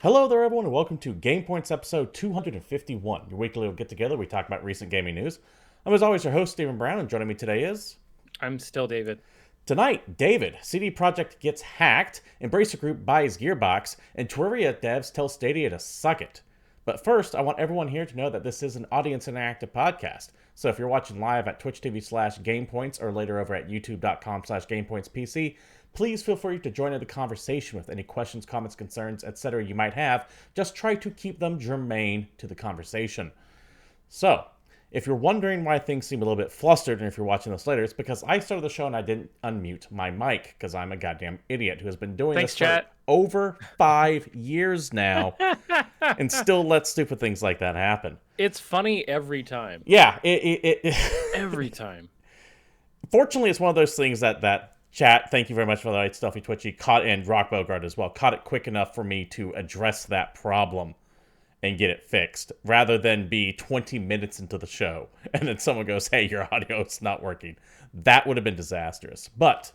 Hello there, everyone, and welcome to GamePoints episode 251, your weekly little get-together. We talk about recent gaming news. I'm, as always, your host, Stephen Brown, and joining me today is... I'm still David. Tonight, David, CD Projekt gets hacked, Embracer Group buys Gearbox, and Terraria devs tell Stadia to suck it. But first, I want everyone here to know that this is an audience interactive podcast. So if you're watching live at Twitch TV/GamePoints or later over at YouTube.com/GamePointsPC, please feel free to join in the conversation with any questions, comments, concerns, etc. you might have. Just try to keep them germane to the conversation. So, if you're wondering why things seem a little bit flustered, and if you're watching this later, it's because I started the show and I didn't unmute my mic, because I'm a goddamn idiot who has been doing this for over 5 years now, and still lets stupid things like that happen. It's funny every time. Yeah, every time. Fortunately, it's one of those things that chat, thank you very much for the right Stuffy Twitchy, caught, and Rock Bogart as well, caught it quick enough for me to address that problem and get it fixed, rather than be 20 minutes into the show and then someone goes, hey, your audio is not working. That would have been disastrous. But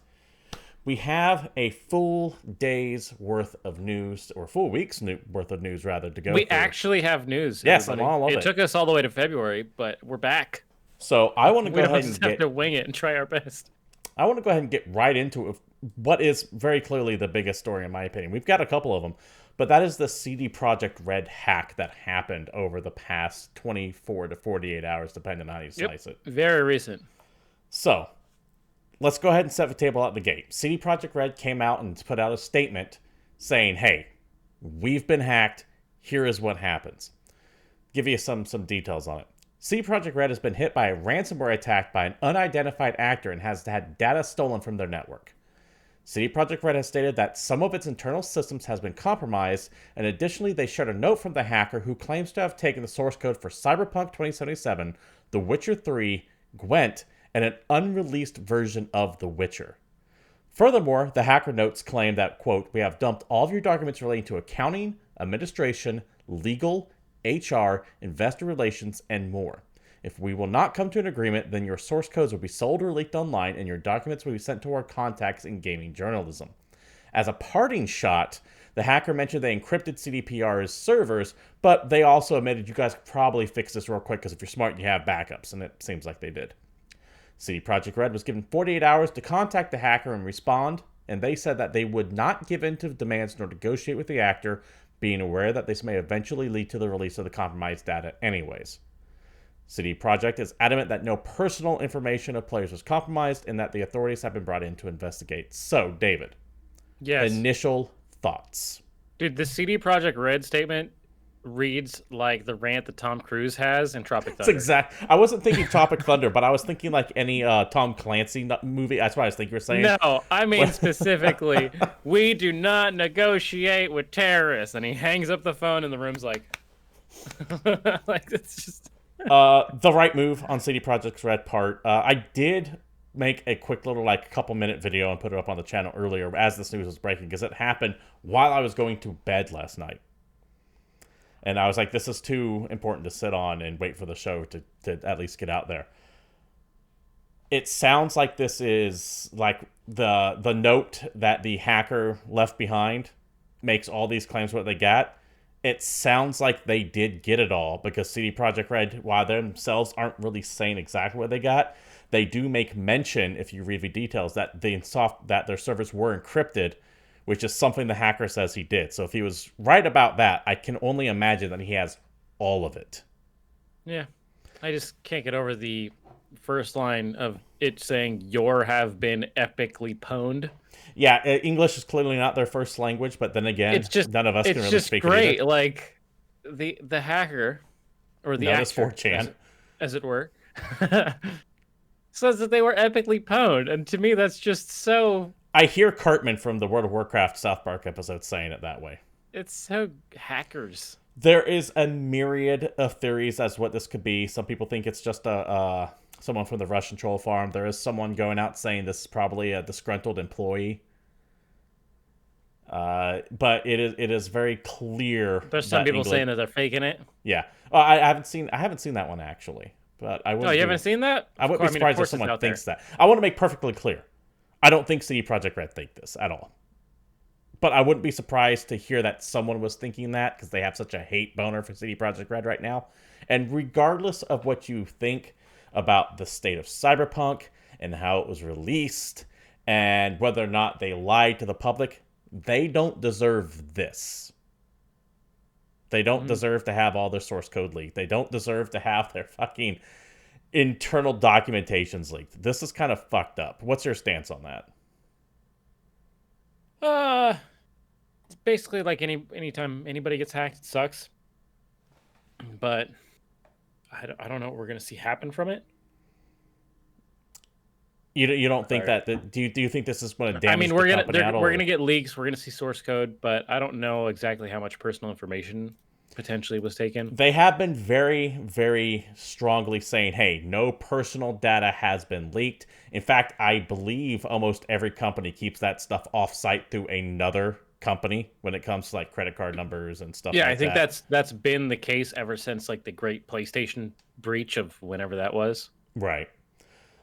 we have a full day's worth of news, or full week's worth of news, rather, to go We through. actually have news. Yes, everybody. I'm all of it. It took us all the way to February, but we're back. So I want to go ahead and just have to wing it and try our best. I want to go ahead and get right into what is very clearly the biggest story, in my opinion. We've got a couple of them, but that is the CD Projekt RED hack that happened over the past 24 to 48 hours, depending on how you slice it. Very recent. So, let's go ahead and set the table out the gate. CD Projekt RED came out and put out a statement saying, hey, we've been hacked. Here is what happens. Give you some details on it. CD Projekt RED has been hit by a ransomware attack by an unidentified actor and has had data stolen from their network. CD Projekt RED has stated that some of its internal systems has been compromised, and additionally they shared a note from the hacker who claims to have taken the source code for Cyberpunk 2077, The Witcher 3, Gwent, and an unreleased version of The Witcher. Furthermore, the hacker notes claim that, quote, we have dumped all of your documents relating to accounting, administration, legal, HR, investor relations, and more. If we will not come to an agreement, then your source codes will be sold or leaked online, and your documents will be sent to our contacts in gaming journalism. As a parting shot, the hacker mentioned they encrypted CDPR's servers, but they also admitted you guys could probably fix this real quick, because if you're smart, you have backups, and it seems like they did. CD Projekt RED was given 48 hours to contact the hacker and respond, and they said that they would not give in to demands nor negotiate with the actor, being aware that this may eventually lead to the release of the compromised data anyways. CD Projekt is adamant that no personal information of players was compromised and that the authorities have been brought in to investigate. So, David, yes. Initial thoughts. Dude, the CD Projekt RED statement reads like the rant that Tom Cruise has in Tropic Thunder. I wasn't thinking Tropic Thunder, but I was thinking like any Tom Clancy movie. That's what I was thinking you were saying. No, I mean specifically, we do not negotiate with terrorists. And he hangs up the phone and the room's like, like it's just... the right move on CD Projekt's RED part. I did make a quick little couple minute video and put it up on the channel earlier as this news was breaking, because it happened while I was going to bed last night. And I was like, this is too important to sit on and wait for the show to at least get out there. It sounds like this is like the note that the hacker left behind makes all these claims what they got. It sounds like they did get it all, because CD Projekt RED, while they themselves aren't really saying exactly what they got, they do make mention, if you read the details, that that their servers were encrypted, which is something the hacker says he did. So if he was right about that, I can only imagine that he has all of it. Yeah. I just can't get over the first line of it saying, your have been epically pwned. Yeah, English is clearly not their first language, but then again, none of us can really speak it either. It's just great. Like, the hacker, or the actor, 4chan, as it were, says that they were epically pwned. And to me, that's just so... I hear Cartman from the World of Warcraft South Park episode saying it that way. It's so hackers. There is a myriad of theories as to what this could be. Some people think it's just someone from the Russian troll farm. There is someone going out saying this is probably a disgruntled employee. But it is very clear. There's some people saying that they're faking it. Yeah, I haven't seen that one actually. But I would. Oh, you haven't seen that? I wouldn't be surprised if someone thinks that. I want to make perfectly clear. I don't think CD Projekt RED think this at all. But I wouldn't be surprised to hear that someone was thinking that because they have such a hate boner for CD Projekt Red right now. And regardless of what you think about the state of Cyberpunk and how it was released and whether or not they lied to the public, they don't deserve this. They don't deserve to have all their source code leaked. They don't deserve to have their fucking internal documentations leaked. This is kind of fucked up. What's your stance on that? It's basically like anytime anybody gets hacked, it sucks. But I don't know what we're gonna see happen from it. You don't think that do you think this is going to damage? I mean, we're gonna get leaks. We're gonna see source code, but I don't know exactly how much personal information potentially was taken. They have been very, very strongly saying, hey, no personal data has been leaked. In fact, I believe almost every company keeps that stuff off-site through another company when it comes to like credit card numbers and stuff like that. Yeah, I think that's been the case ever since like the great PlayStation breach of whenever that was. Right.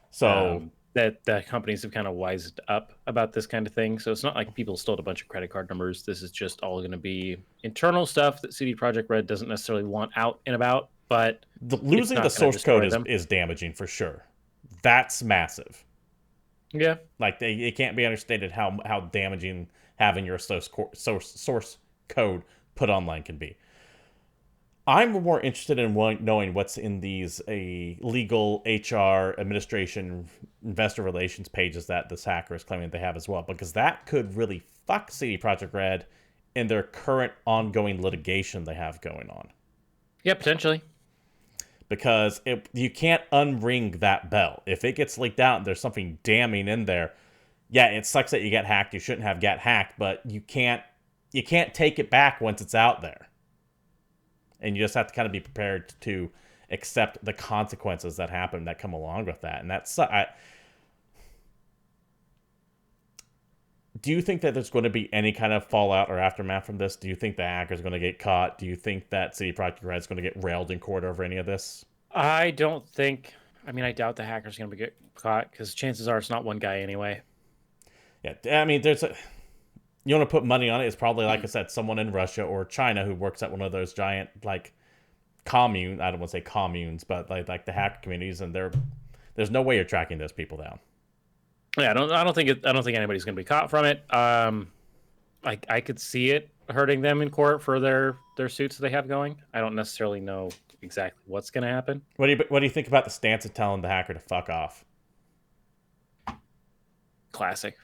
So that companies have kind of wised up about this kind of thing. So it's not like people stole a bunch of credit card numbers. This is just all going to be internal stuff that CD Projekt Red doesn't necessarily want out and about. But losing the source code is damaging for sure. That's massive. Yeah. Like it can't be understated how damaging having your source code put online can be. I'm more interested in knowing what's in these legal, HR, administration, investor relations pages that this hacker is claiming they have as well, because that could really fuck CD Projekt Red in their current ongoing litigation they have going on. Yeah, potentially. Because you can't unring that bell. If it gets leaked out and there's something damning in there, yeah, it sucks that you get hacked. You shouldn't have got hacked, but you can't take it back once it's out there. And you just have to kind of be prepared to accept the consequences that happen that come along with that. And that's do you think that there's going to be any kind of fallout or aftermath from this? Do you think the hacker's going to get caught? Do you think that CD Projekt Red is going to get railed in court over any of this? I don't think. I mean, I doubt the hacker's going to get caught because chances are it's not one guy anyway. Yeah, I mean, you want to put money on it, it's probably, like I said, someone in Russia or China who works at one of those giant, like, I don't want to say communes, but like the hacker communities, and there's no way you're tracking those people down. Yeah, I don't think anybody's going to be caught from it. I could see it hurting them in court for their suits that they have going. I don't necessarily know exactly what's going to happen. What do you think about the stance of telling the hacker to fuck off? Classic.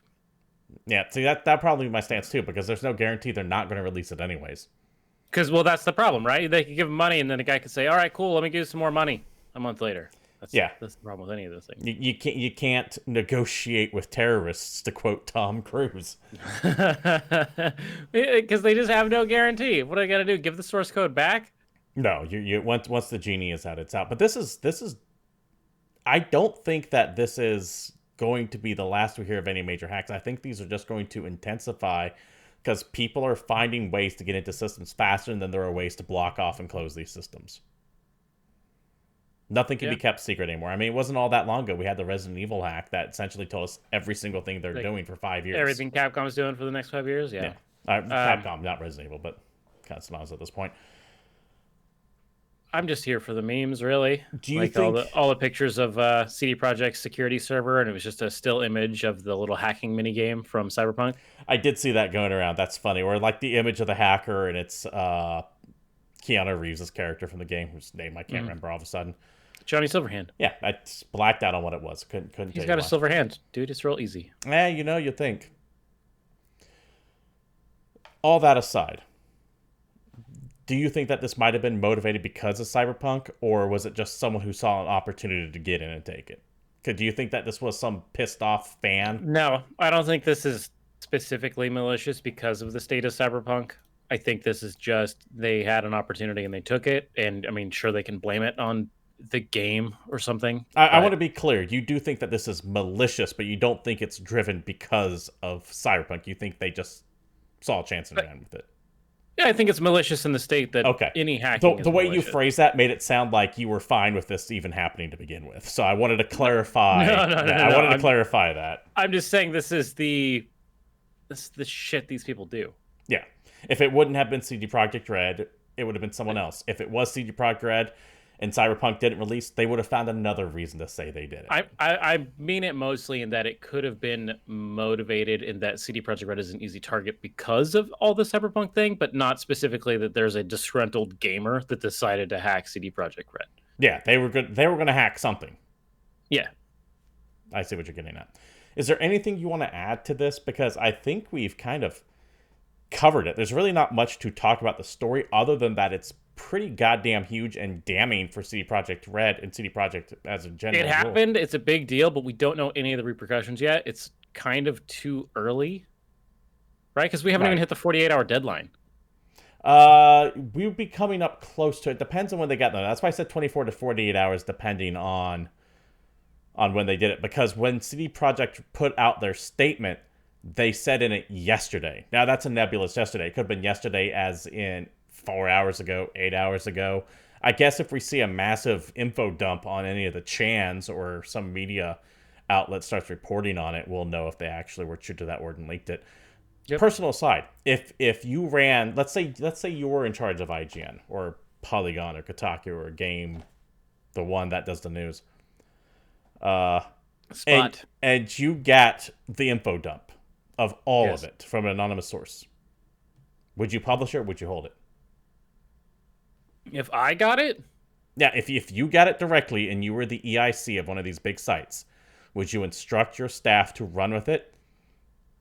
Yeah, see, that probably be my stance too, because there's no guarantee they're not going to release it anyways. Because, well, that's the problem, right? They could give them money, and then the guy could say, all right, cool, let me give you some more money a month later. That's the problem with any of those things. You can't negotiate with terrorists, to quote Tom Cruise. Because they just have no guarantee. What are they going to do, give the source code back? No, you once the genie is out, it's out. But this is I don't think that this is going to be the last we hear of any major hacks. I think these are just going to intensify because people are finding ways to get into systems faster than there are ways to block off and close these systems. Nothing can be kept secret anymore. I mean, it wasn't all that long ago. We had the Resident Evil hack that essentially told us every single thing they're doing for 5 years. Everything Capcom's doing for the next 5 years? Yeah. Capcom, not Resident Evil, but kind of synonymous at this point. I'm just here for the memes, really. Do you think all the pictures of CD Projekt's security server, and it was just a still image of the little hacking minigame from Cyberpunk? I did see that going around. That's funny. Or like the image of the hacker, and it's Keanu Reeves' character from the game, whose name I can't remember all of a sudden. Johnny Silverhand. Yeah, I blacked out on what it was. Couldn't tell you. He's got a silver hand, dude. It's real easy. You think. All that aside, do you think that this might have been motivated because of Cyberpunk, or was it just someone who saw an opportunity to get in and take it? Do you think that this was some pissed off fan? No, I don't think this is specifically malicious because of the state of Cyberpunk. I think this is just they had an opportunity and they took it. And I mean, sure, they can blame it on the game or something. I want to be clear. You do think that this is malicious, but you don't think it's driven because of Cyberpunk. You think they just saw a chance and ran with it. Yeah, I think it's malicious in the state that any hacking the way you phrase that made it sound like you were fine with this even happening to begin with. So I wanted to clarify. I wanted to clarify that. I'm just saying this is the This the shit these people do. Yeah. If it wouldn't have been CD Projekt Red, it would have been someone else. If it was CD Projekt Red and Cyberpunk didn't release, they would have found another reason to say they did it. I mean it mostly in that it could have been motivated in that CD Projekt Red is an easy target because of all the Cyberpunk thing, but not specifically that there's a disgruntled gamer that decided to hack CD Projekt Red. Yeah, they were good. They were going to hack something. Yeah. I see what you're getting at. Is there anything you want to add to this? Because I think we've kind of covered it. There's really not much to talk about the story other than that it's pretty goddamn huge and damning for CD Projekt Red and CD Projekt as a general It happened. Rule. It's a big deal, but we don't know any of the repercussions yet. It's kind of too early, right? Because we haven't even hit the 48-hour deadline. We'll be coming up close to it. Depends on when they got there. That's why I said 24 to 48 hours, depending on when they did it. Because when CD Projekt put out their statement, they said in it yesterday. Now, that's a nebulous yesterday. It could have been yesterday as in 4 hours ago, 8 hours ago. I guess if we see a massive info dump on any of the chans or some media outlet starts reporting on it, we'll know if they actually were true to that word and leaked it. Yep. Personal aside, if you ran, let's say you were in charge of IGN or Polygon or Kotaku or Game, the one that does the news, and you got the info dump of all of it from an anonymous source, would you publish it or would you hold it? If I got it? Yeah, if you got it directly and you were the EIC of one of these big sites, would you instruct your staff to run with it?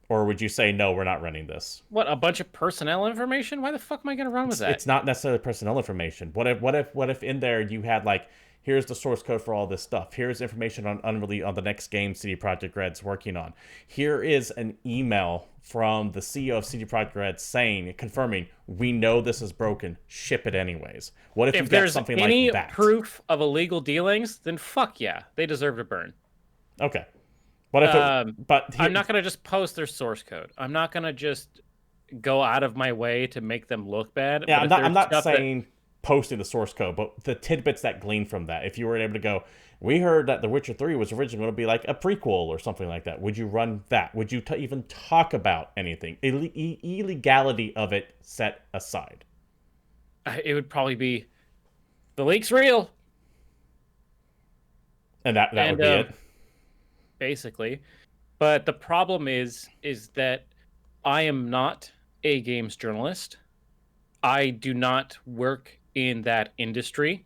Or would you say, no, we're not running this? What, a bunch of personnel information? Why the fuck am I going to run with that? It's not necessarily personnel information. What if in there you had like, here's the source code for all this stuff. Here's information on the next game CD Projekt Red's working on. Here is an email from the CEO of CD Projekt Red confirming, we know this is broken. Ship it anyways. What if you got something like that? If there's any proof of illegal dealings, then fuck yeah, they deserve to burn. Okay. What if I'm not going to just post their source code. I'm not going to just go out of my way to make them look bad. Yeah, I'm not saying posting the source code, but the tidbits that glean from that. If you were able to go, we heard that The Witcher 3 was originally going to be like a prequel or something like that. Would you run that? Would you even talk about anything? Illegality of it set aside. It would probably be, the leak's real. And that would be it. Basically. But the problem is that I am not a games journalist. I do not work in that industry.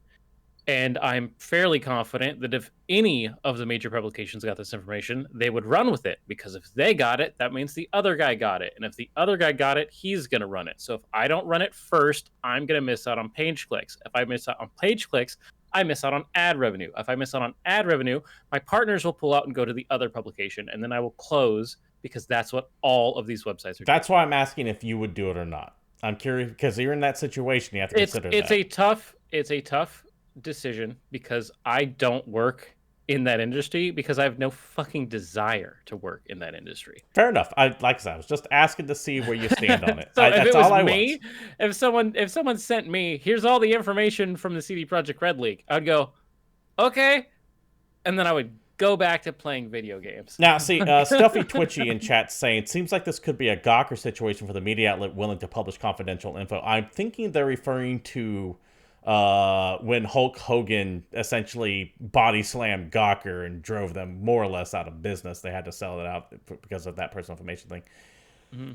And I'm fairly confident that if any of the major publications got this information, they would run with it. Because if they got it, that means the other guy got it. And if the other guy got it, he's going to run it. So if I don't run it first, I'm going to miss out on page clicks. If I miss out on page clicks, I miss out on ad revenue. If I miss out on ad revenue, my partners will pull out and go to the other publication, and then I will close because that's what all of these websites are doing. That's why I'm asking if you would do it or not. I'm curious because you're in that situation. You have to consider that. It's a tough decision because I don't work in that industry because I have no fucking desire to work in that industry. Fair enough. I was just asking to see where you stand on it. So if it was me, if someone sent me, here's all the information from the CD Projekt Red leak, I'd go, okay, and then I would go back to playing video games. Now, see, Stuffy Twitchy in chat saying, seems like this could be a Gawker situation for the media outlet willing to publish confidential info. I'm thinking they're referring to when Hulk Hogan essentially body slammed Gawker and drove them more or less out of business. They had to sell it out because of that personal information thing. Mm-hmm.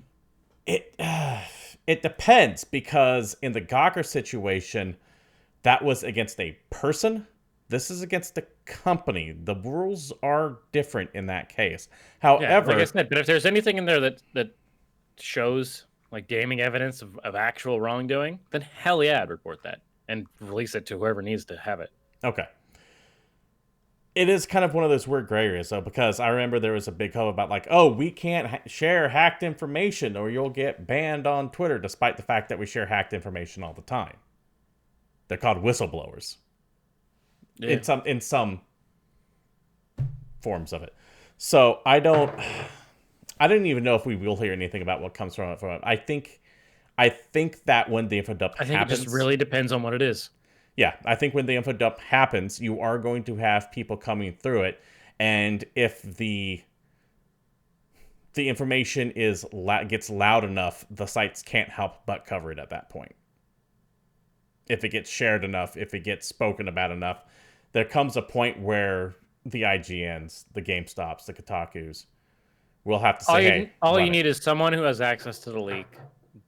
It depends, because in the Gawker situation, that was against a person. This is against a company. The rules are different in that case. However, like I said, but if there's anything in there that shows like damning evidence of actual wrongdoing, then hell yeah, I'd report that and release it to whoever needs to have it. Okay. It is kind of one of those weird gray areas, though, because I remember there was a big hope about like, oh, we can't share hacked information or you'll get banned on Twitter, despite the fact that we share hacked information all the time. They're called whistleblowers. Yeah. In some forms of it. So I don't even know if we will hear anything about what comes from it. I think that when the info dump happens, it just really depends on what it is. Yeah, I think when the info dump happens, you are going to have people coming through it, and if the the information gets loud enough, the sites can't help but cover it at that point. If it gets shared enough, if it gets spoken about enough, there comes a point where the IGNs, the GameStops, the Kotakus will have to say, all you need is someone who has access to the leak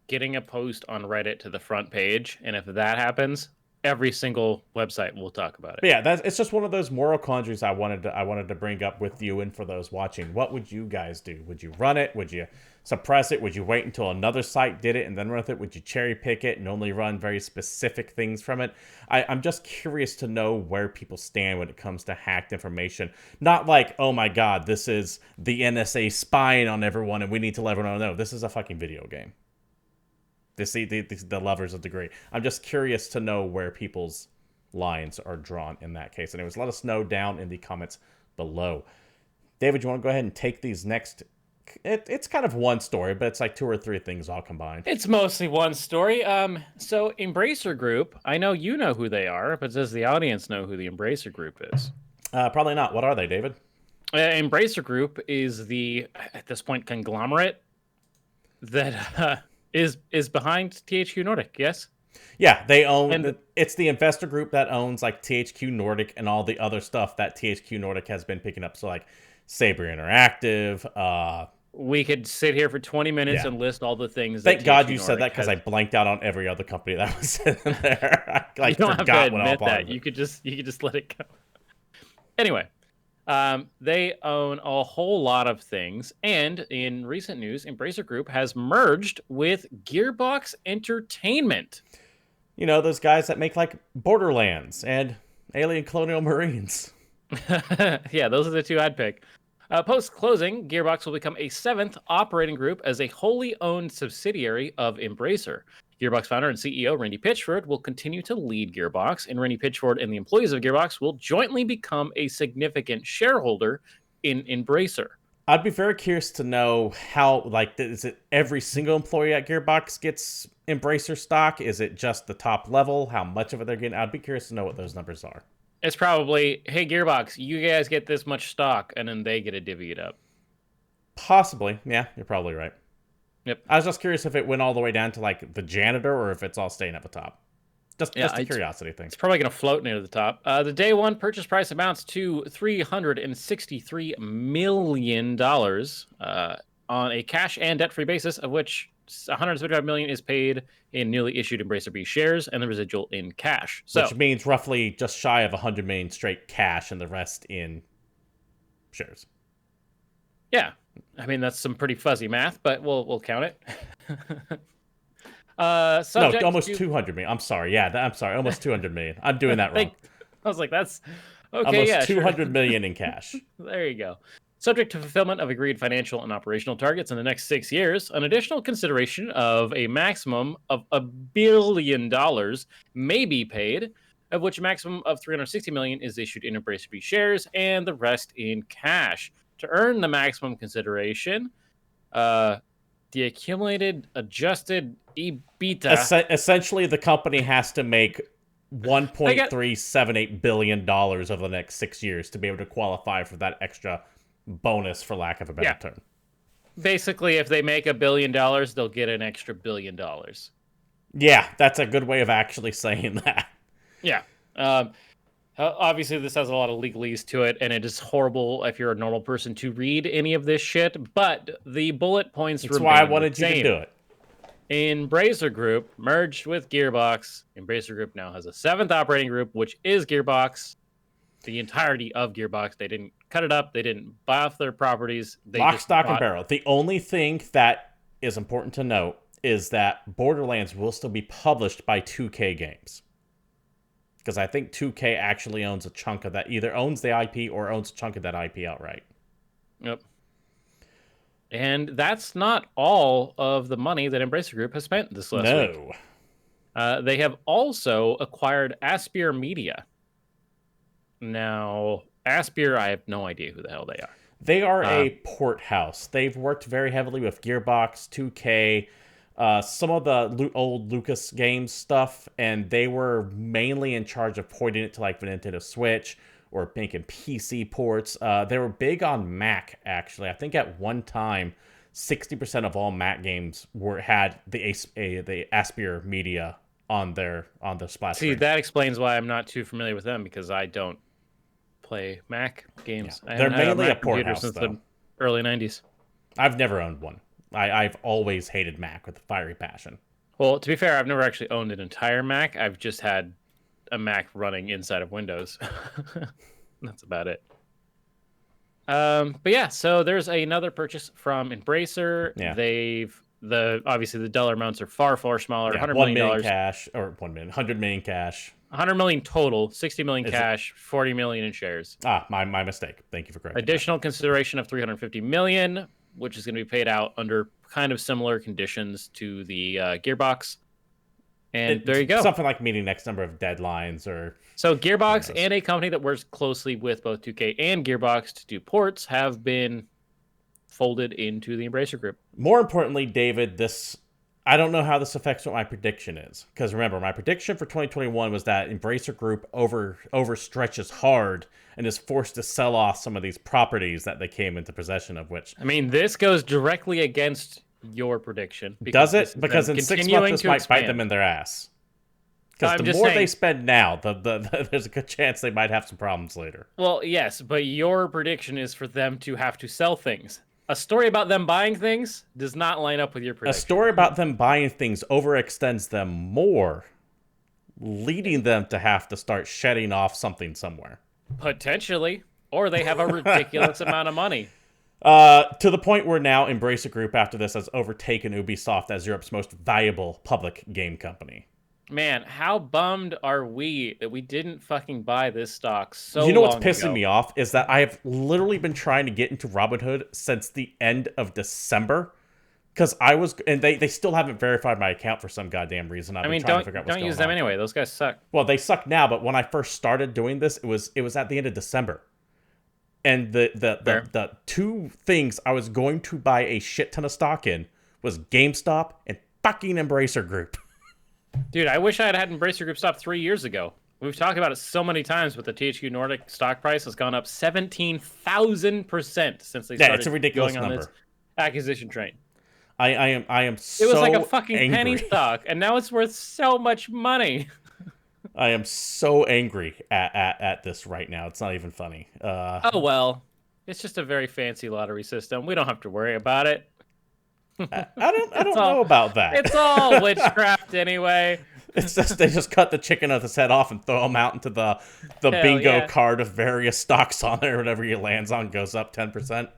getting a post on Reddit to the front page, and if that happens, every single website will talk about it. But yeah, it's just one of those moral quandaries I wanted to bring up with you and for those watching. What would you guys do? Would you run it? Would you suppress it? Would you wait until another site did it and then run with it? Would you cherry pick it and only run very specific things from it? I'm just curious to know where people stand when it comes to hacked information. Not like, oh my god, this is the NSA spying on everyone and we need to let everyone know. This is a fucking video game. The lovers of degree. I'm just curious to know where people's lines are drawn in that case. Anyways, let us know down in the comments below. David, you want to go ahead and take these next? It's kind of one story, but it's like 2 or 3 things all combined. It's mostly one story. So Embracer Group, I know you know who they are, but does the audience know who the Embracer Group is? Probably not. What are they, David? Embracer Group is the, at this point, conglomerate that is behind THQ Nordic, yes? Yeah, they own... it's the investor group that owns like THQ Nordic and all the other stuff that THQ Nordic has been picking up. So like Saber Interactive... we could sit here for 20 minutes and list all the things. Thank God you said that, because I blanked out on every other company that was in there. I you don't have to admit that. You could just let it go. Anyway, they own a whole lot of things, and in recent news, Embracer Group has merged with Gearbox Entertainment. You know, those guys that make like Borderlands and Alien Colonial Marines. Yeah, those are the 2 I'd pick. Post-closing, Gearbox will become a 7th operating group as a wholly owned subsidiary of Embracer. Gearbox founder and CEO Randy Pitchford will continue to lead Gearbox, and Randy Pitchford and the employees of Gearbox will jointly become a significant shareholder in Embracer. I'd be very curious to know how, like, is it every single employee at Gearbox gets Embracer stock? Is it just the top level? How much of it they're getting? I'd be curious to know what those numbers are. It's probably, hey, Gearbox, you guys get this much stock, and then they get to divvy it up. Possibly. Yeah, you're probably right. Yep. I was just curious if it went all the way down to, like, the janitor or if it's all staying at the top. Just a curiosity thing. It's probably going to float near the top. The day one purchase price amounts to $363 million on a cash and debt-free basis, of which $175 million is paid in newly issued Embracer B shares, and the residual in cash. So, which means roughly just shy of $100 million straight cash, and the rest in shares. Yeah, I mean that's some pretty fuzzy math, but we'll count it. No, almost 200 million. I'm sorry. Yeah, I'm sorry. Almost 200 million. I'm doing that wrong. I was like, that's okay. Almost 200 million in cash. There you go. Subject to fulfillment of agreed financial and operational targets in the next 6 years, an additional consideration of a maximum of $1 billion may be paid, of which a maximum of $360 million is issued in Embracer B shares and the rest in cash. To earn the maximum consideration, the accumulated adjusted EBITDA... Essentially, the company has to make $1.378 billion over the next 6 years to be able to qualify for that extra bonus, for lack of a better term. Basically, if they make $1 billion, they'll get an extra $1 billion. Yeah, that's a good way of actually saying that. Yeah. Obviously, this has a lot of legalese to it, and it is horrible if you're a normal person to read any of this shit, but the bullet points remain. That's why I wanted you to do it. Embracer Group merged with Gearbox. Embracer Group now has a 7th operating group, which is Gearbox. The entirety of Gearbox. They didn't cut it up. They didn't buy off their properties. They Lock, stock, and barrel. The only thing that is important to note is that Borderlands will still be published by 2K Games. Because I think 2K actually owns a chunk of that. Either owns the IP or owns a chunk of that IP outright. Yep. And that's not all of the money that Embracer Group has spent this last week. They have also acquired Aspyr Media. Now, Aspyr, I have no idea who the hell they are. They are a port house. They've worked very heavily with Gearbox, 2K, some of the old Lucas Games stuff, and they were mainly in charge of porting it to like the Nintendo Switch or making PC ports. They were big on Mac, actually. I think at one time 60% of all Mac games had the Aspire media on the splash See, screen. that explains why I'm not too familiar with them, because I don't play Mac games. Yeah. I They're haven't had mainly a Mac computer porthouse, since though. the early 90s. I've never owned one. I've always hated Mac with a fiery passion. Well, to be fair, I've never actually owned an entire Mac. I've just had a Mac running inside of Windows. That's about it. But yeah, so there's another purchase from Embracer. Yeah. Obviously the dollar amounts are far smaller. Yeah, $100 $1 million million cash, or 1 million, 100 million cash. 100 million total, 60 million Is cash, 40 million in shares. My mistake. Thank you for correcting Additional consideration of 350 million, which is going to be paid out under kind of similar conditions to the Gearbox. And there you go. Something like meeting next number of deadlines or... So Gearbox and a company that works closely with both 2K and Gearbox to do ports have been folded into the Embracer Group. More importantly, David, I don't know how this affects what my prediction is. Because remember, my prediction for 2021 was that Embracer Group overstretches hard and is forced to sell off some of these properties that they came into possession of, which... I mean, this goes directly against your prediction. Does it? Because in 6 months, this might bite them in their ass. Because the more they spend now, there's a good chance they might have some problems later. Well, yes, but your prediction is for them to have to sell things. A story about them buying things does not line up with your prediction. A story about them buying things overextends them more, leading them to have to start shedding off something somewhere. Potentially. Or they have a ridiculous amount of money. To the point where now Embracer Group, after this, has overtaken Ubisoft as Europe's most valuable public game company. Man, how bummed are we that we didn't fucking buy this stock so long ago? You know what's pissing me me off is that I have literally been trying to get into Robinhood since the end of December. Because and they still haven't verified my account for some goddamn reason. I've been trying to figure out what's going on. Don't use them anyway. Those guys suck. Well, they suck now, but when I first started doing this, it was at the end of December. And the two things I was going to buy a shit ton of stock in was GameStop and fucking Embracer Group. Dude, I wish I had Embracer Group stop 3 years ago. We've talked about it so many times, but the THQ Nordic stock price has gone up 17,000% since they started it's a ridiculous going on number. This acquisition train. I am so It was like a fucking angry. penny stock, and now it's worth so much money. I am so angry at this right now. It's not even funny. Oh, well. It's just a very fancy lottery system. We don't have to worry about it. I don't know about that. It's all witchcraft anyway. It's just they just cut the chicken with his head off and throw him out into the bingo card of various stocks on there. Whatever he lands on goes up 10%.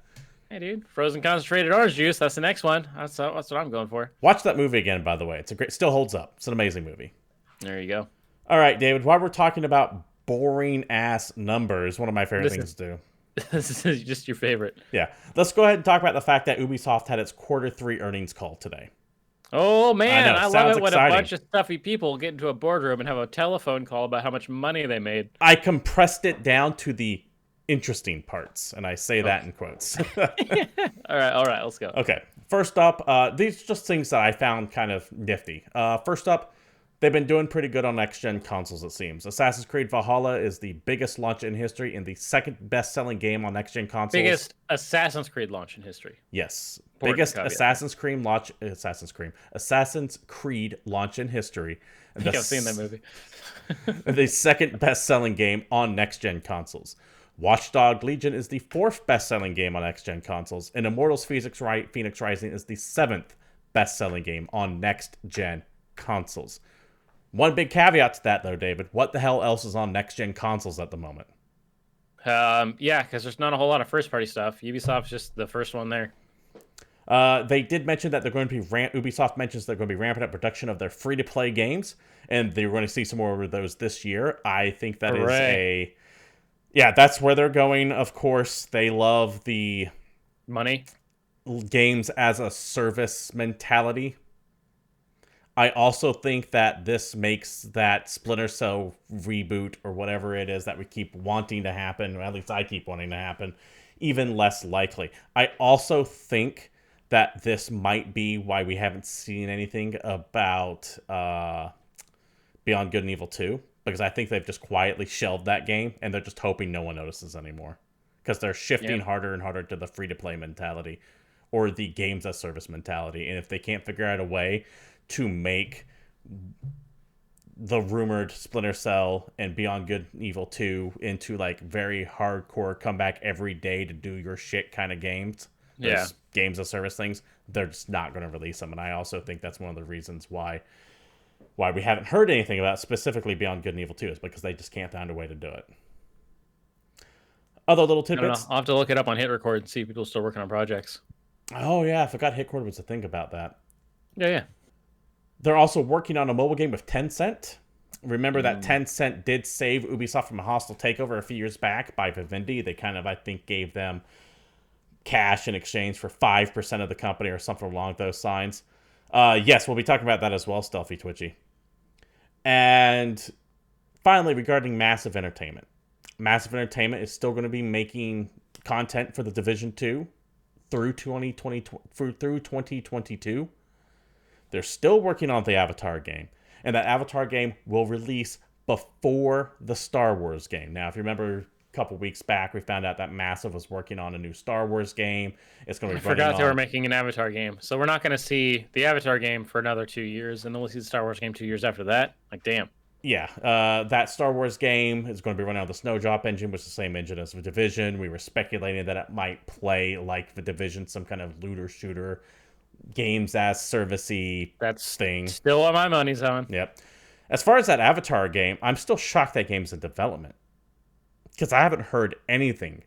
Hey, dude, frozen concentrated orange juice. That's the next one. That's what I'm going for. Watch that movie again, by the way. Still holds up. It's an amazing movie. There you go. All right, David. While we're talking about boring ass numbers, one of my favorite things to do. This is just your favorite. Yeah. Let's go ahead and talk about the fact that Ubisoft had its Q3 earnings call today. Oh, man. I love it when exciting. a bunch of stuffy people get into a boardroom and have a telephone call about how much money they made. I compressed it down to the interesting parts, and I say that in quotes. All right. Let's go. Okay. First up, these are just things that I found kind of nifty. First up, they've been doing pretty good on next-gen consoles, it seems. Assassin's Creed Valhalla is the biggest launch in history and the second best-selling game on next-gen consoles. Biggest Assassin's Creed launch in history. Yes. Biggest Assassin's Creed launch in history. I think I've seen that movie. The second best-selling game on next-gen consoles. Watch Dogs Legion is the fourth best-selling game on next-gen consoles, and Immortals Phoenix Rising is the seventh best-selling game on next-gen consoles. One big caveat to that, though, David. What the hell else is on next-gen consoles at the moment? Yeah, because there's not a whole lot of first-party stuff. Ubisoft's just the first one there. They did mention that they're going to be Ubisoft mentions they're going to be ramping up production of their free-to-play games, and they're going to see some more of those this year. I think that is that's where they're going. Of course, they love the money games as a service mentality. I also think that this makes that Splinter Cell reboot or whatever it is that we keep wanting to happen, or at least I keep wanting to happen, even less likely. I also think that this might be why we haven't seen anything about Beyond Good and Evil 2, because I think they've just quietly shelved that game, and they're just hoping no one notices anymore. Because they're shifting harder and harder to the free-to-play mentality, or the games as service mentality. And if they can't figure out a way to make the rumored Splinter Cell and Beyond Good and Evil 2 into like very hardcore come back every day to do your shit kind of games, those games as service things, they're just not going to release them. And I also think that's one of the reasons why we haven't heard anything about specifically Beyond Good and Evil 2 is because they just can't find a way to do it. Other little tidbits. I don't know. I'll have to look it up on Hit Record and see if people are still working on projects. Oh yeah, I forgot Hitcord was a thing about that. Yeah. They're also working on a mobile game with Tencent. Remember that Tencent did save Ubisoft from a hostile takeover a few years back by Vivendi. They kind of, I think, gave them cash in exchange for 5% of the company or something along those lines. Yes, we'll be talking about that as well, Stealthy Twitchy. And finally, regarding Massive Entertainment. Massive Entertainment is still going to be making content for The Division 2 through 2022. They're still working on the Avatar game, and that Avatar game will release before the Star Wars game. Now, if you remember a couple weeks back, we found out that Massive was working on a new Star Wars game. It's going to be they were making an Avatar game. So we're not going to see the Avatar game for another 2 years, and then we'll see the Star Wars game 2 years after that. Like, damn. Yeah, that Star Wars game is going to be running on the Snowdrop engine, which is the same engine as The Division. We were speculating that it might play like The Division, some kind of looter-shooter, games as servicey thing. Still what my money's on. Yep. As far as that Avatar game, I'm still shocked that game's in development. Because I haven't heard anything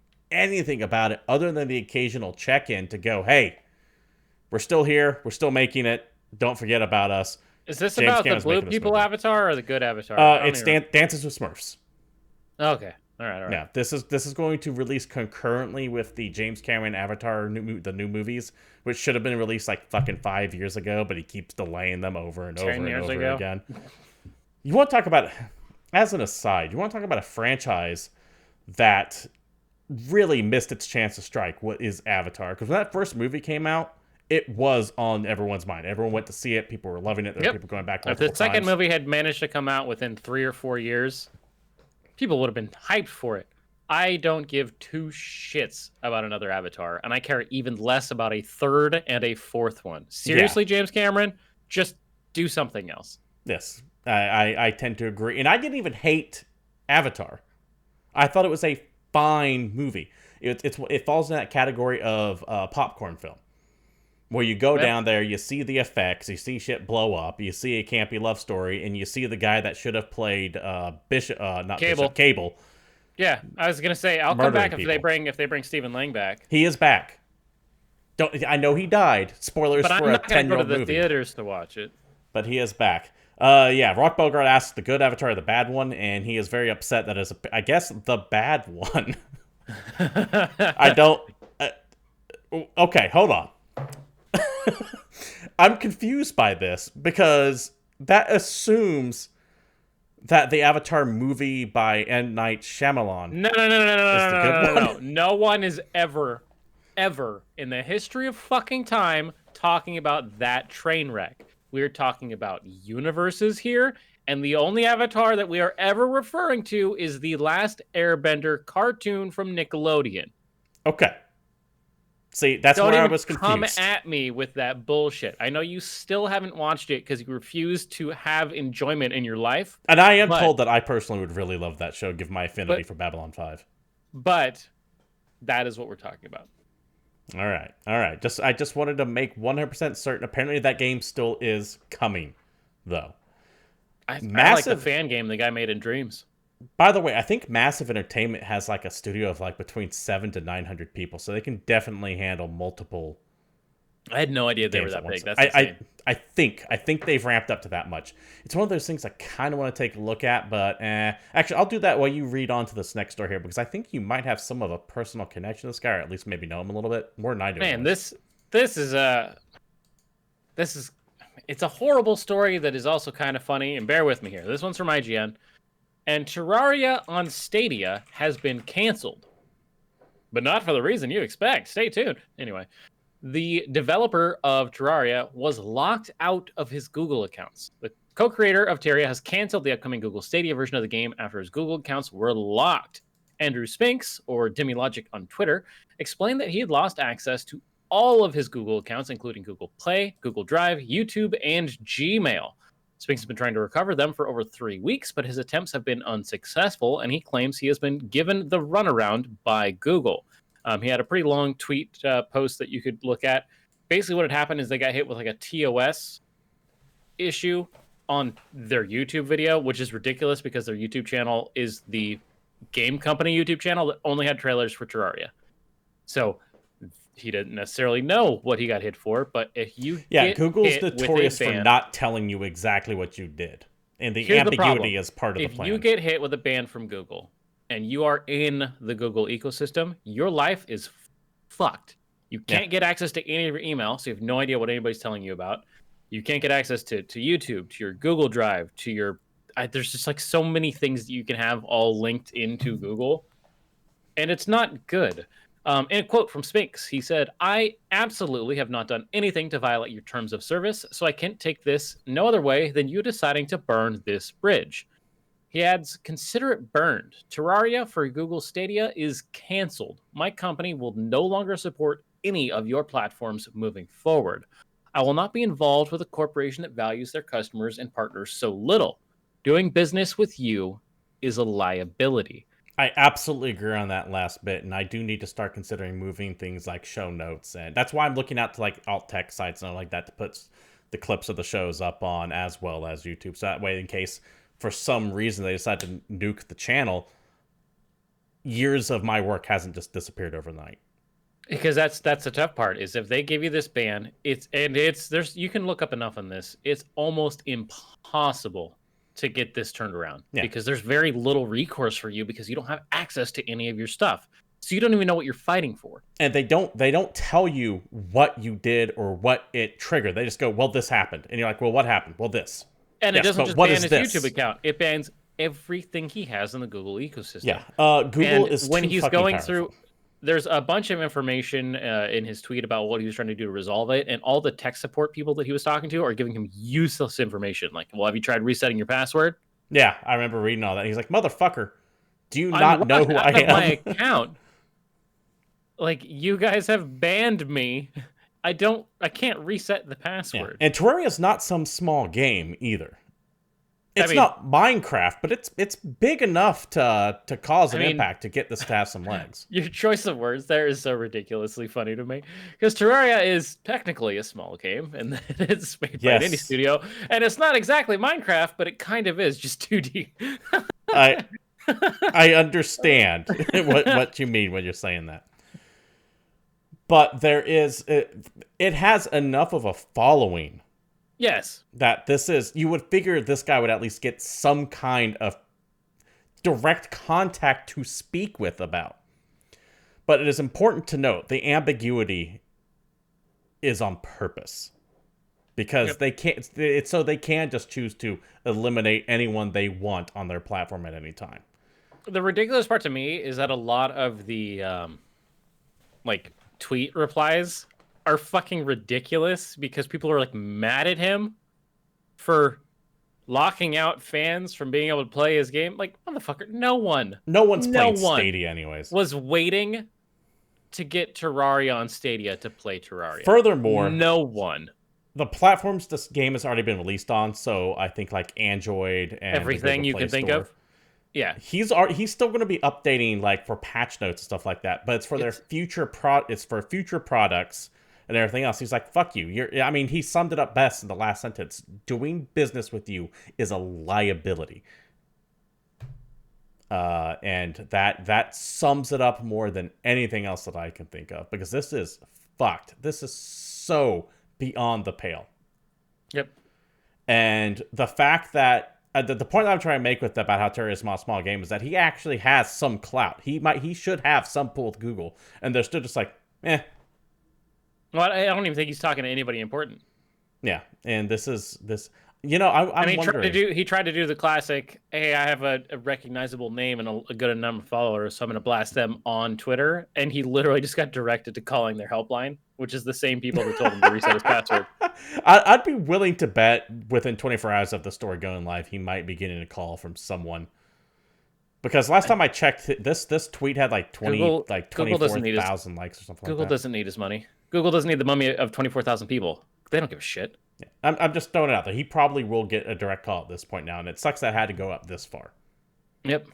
about it other than the occasional check-in to go, hey, we're still here, we're still making it, don't forget about us. Is this James about Cameron's the blue people Avatar or the good Avatar? It's Dances with Smurfs. Okay. All right. Yeah, this is going to release concurrently with the James Cameron Avatar, the new movies, which should have been released like fucking 5 years ago, but he keeps delaying them over and over and over again. You want to talk about, as an aside, a franchise that really missed its chance to strike? What is Avatar? Because when that first movie came out, it was on everyone's mind. Everyone went to see it. People were loving it. There were people going back. If the second movie had managed to come out within 3 or 4 years, people would have been hyped for it. I don't give two shits about another Avatar, and I care even less about a third and a fourth one. Seriously, James Cameron, just do something else. Yes, I tend to agree. And I didn't even hate Avatar. I thought it was a fine movie. It falls in that category of popcorn film. Where you go down there, you see the effects, you see shit blow up, you see a campy love story, and you see the guy that should have played Cable. Yeah, I was gonna say I'll come back if they bring Stephen Lang back. He is back. I know he died. Spoilers for a 10-year-old movie. But I'm not gonna go to the theaters to watch it. But he is back. Rock Bogart asked the good Avatar or the bad one, and he is very upset that is, I guess, the bad one. I don't. Okay, hold on. I'm confused by this because that assumes that the Avatar movie by M. Night Shyamalan. No. No one is ever in the history of fucking time talking about that train wreck. We're talking about universes here, and the only Avatar that we are ever referring to is the Last Airbender cartoon from Nickelodeon. Okay. See, that's where I was confused. Don't come at me with that bullshit. I know you still haven't watched it because you refuse to have enjoyment in your life. And I am told that I personally would really love that show, given my affinity for Babylon 5. But that is what we're talking about. All right. I just wanted to make 100% certain. Apparently that game still is coming, though. I like the fan game the guy made in Dreams. By the way, I think Massive Entertainment has like a studio of like between 700 to 900 people, so they can definitely handle multiple. I had no idea they were that big. That's insane. I think they've ramped up to that much. It's one of those things I kind of want to take a look at, but actually, I'll do that while you read on to this next story here, because I think you might have some of a personal connection to this guy, or at least maybe know him a little bit more than I do. Man, this is it's a horrible story that is also kind of funny, and bear with me here. This one's from IGN. And Terraria on Stadia has been canceled. But not for the reason you expect. Stay tuned. Anyway, the developer of Terraria was locked out of his Google accounts. The co-creator of Terraria has canceled the upcoming Google Stadia version of the game after his Google accounts were locked. Andrew Spinks, or Demilogic on Twitter, explained that he had lost access to all of his Google accounts, including Google Play, Google Drive, YouTube, and Gmail. Spinks has been trying to recover them for over 3 weeks, but his attempts have been unsuccessful, and he claims he has been given the runaround by Google. He had a pretty long tweet post that you could look at. Basically, what had happened is they got hit with like a TOS issue on their YouTube video, which is ridiculous because their YouTube channel is the game company YouTube channel that only had trailers for Terraria. So he didn't necessarily know what he got hit for, but if you Google's notorious for not telling you exactly what you did, and the ambiguity is part of the plan. If you get hit with a ban from Google and you are in the Google ecosystem, your life is fucked. You can't get access to any of your email, so you have no idea what anybody's telling you about. You can't get access to YouTube, to your Google Drive, to your... there's just like so many things that you can have all linked into Google, and it's not good. In a quote from Spinks, he said, "I absolutely have not done anything to violate your terms of service, so I can't take this no other way than you deciding to burn this bridge." He adds, "Consider it burned. Terraria for Google Stadia is canceled. My company will no longer support any of your platforms moving forward. I will not be involved with a corporation that values their customers and partners so little. Doing business with you is a liability." I absolutely agree on that last bit, and I do need to start considering moving things like show notes, and that's why I'm looking out to like alt tech sites and all like that to put the clips of the shows up on, as well as YouTube, so that way, in case for some reason they decide to nuke the channel, years of my work hasn't just disappeared overnight. Because that's the tough part, is if they give you this ban, there's you can look up enough on this, it's almost impossible to get this turned around, because there's very little recourse for you because you don't have access to any of your stuff, so you don't even know what you're fighting for. And they don't tell you what you did or what it triggered. They just go, well, this happened, and you're like, well, what happened? Well, this. And it doesn't just ban his YouTube account; it bans everything he has in the Google ecosystem. Google is when he's going powerful. through. There's a bunch of information in his tweet about what he was trying to do to resolve it, and all the tech support people that he was talking to are giving him useless information. Like, well, have you tried resetting your password? Yeah, I remember reading all that. He's like, motherfucker, do you not know who I am? My account. Like, you guys have banned me. I can't reset the password. Yeah. And Terraria is not some small game either. It's not Minecraft, but it's big enough to cause an impact, to get this to have some legs. Your choice of words there is so ridiculously funny to me, because Terraria is technically a small game, and it's made by an indie studio, and it's not exactly Minecraft, but it kind of is, just 2D. I understand what you mean when you're saying that. But there is... It has enough of a following. Yes. That this is... You would figure this guy would at least get some kind of direct contact to speak with about. But it is important to note, the ambiguity is on purpose. Because they can't... So they can just choose to eliminate anyone they want on their platform at any time. The ridiculous part to me is that a lot of the... tweet replies are fucking ridiculous, because people are like mad at him for locking out fans from being able to play his game. Like, motherfucker, no one's playing Stadia anyways. Was waiting to get Terraria on Stadia to play Terraria. Furthermore, no one. The platforms this game has already been released on, so I think like Android and everything you can think of. Yeah, he's still going to be updating like for patch notes and stuff like that, but it's for future products and everything else. He's like, "Fuck you." He summed it up best in the last sentence. Doing business with you is a liability, and that sums it up more than anything else that I can think of, because this is fucked. This is so beyond the pale. Yep, and the fact that. The point that I'm trying to make with about how Terraria is a small game is that he actually has some clout. He should have some pull with Google, and they're still just like, eh. Well, I don't even think he's talking to anybody important. Yeah, and this. I'm wondering. He tried to do the classic, hey, I have a recognizable name and a good number of followers, so I'm going to blast them on Twitter. And he literally just got directed to calling their helpline, which is the same people that told him to reset his password. I'd be willing to bet within 24 hours of the story going live, he might be getting a call from someone. Because last time I checked, this tweet had like 24,000 likes or something like that. Google doesn't need his money. Google doesn't need the mummy of 24,000 people. They don't give a shit. Yeah. I'm just throwing it out there. He probably will get a direct call at this point now, and it sucks that I had to go up this far. Yep.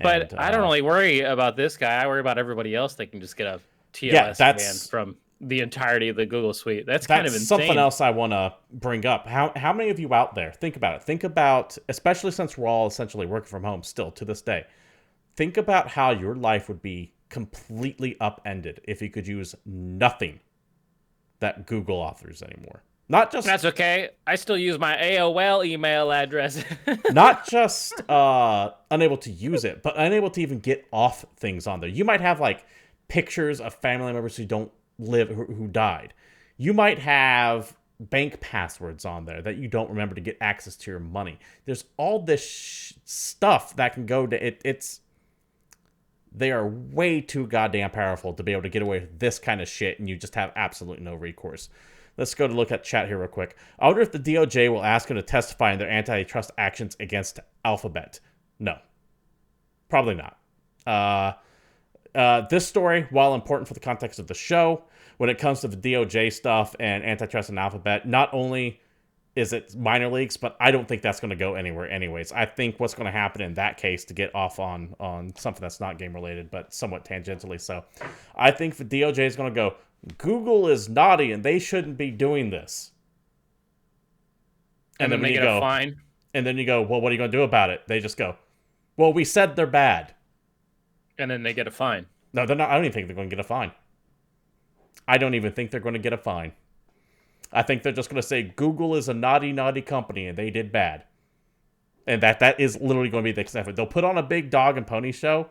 But I don't really worry about this guy. I worry about everybody else. They can just get a TOS ban from the entirety of the Google suite. That's kind of insane. Something else I want to bring up. How many of you out there, think about it. Think about, especially since we're all essentially working from home still to this day, think about how your life would be completely upended if you could use nothing that Google offers anymore. Not just... That's okay. I still use my AOL email address. Not just unable to use it, but unable to even get off things on there. You might have like pictures of family members who don't live, who died. You might have bank passwords on there that you don't remember to get access to your money. There's all this stuff that can go to it. They are way too goddamn powerful to be able to get away with this kind of shit, and you just have absolutely no recourse. Let's go to look at chat here real quick. I wonder if the DOJ will ask him to testify in their antitrust actions against Alphabet. No. Probably not. This story, while important for the context of the show, when it comes to the DOJ stuff and antitrust and Alphabet, not only is it minor leagues, but I don't think that's going to go anywhere anyways. I think what's going to happen in that case, to get off on something that's not game related, but somewhat tangentially so, I think the DOJ is going to go, Google is naughty and they shouldn't be doing this. And then they get a fine. And then you go, well, what are you going to do about it? They just go, well, we said they're bad. And then they get a fine. No, they're not. I don't even think they're going to get a fine. I don't even think they're going to get a fine. I think they're just going to say Google is a naughty, naughty company and they did bad. And that is literally going to be the extent of it. They'll put on a big dog and pony show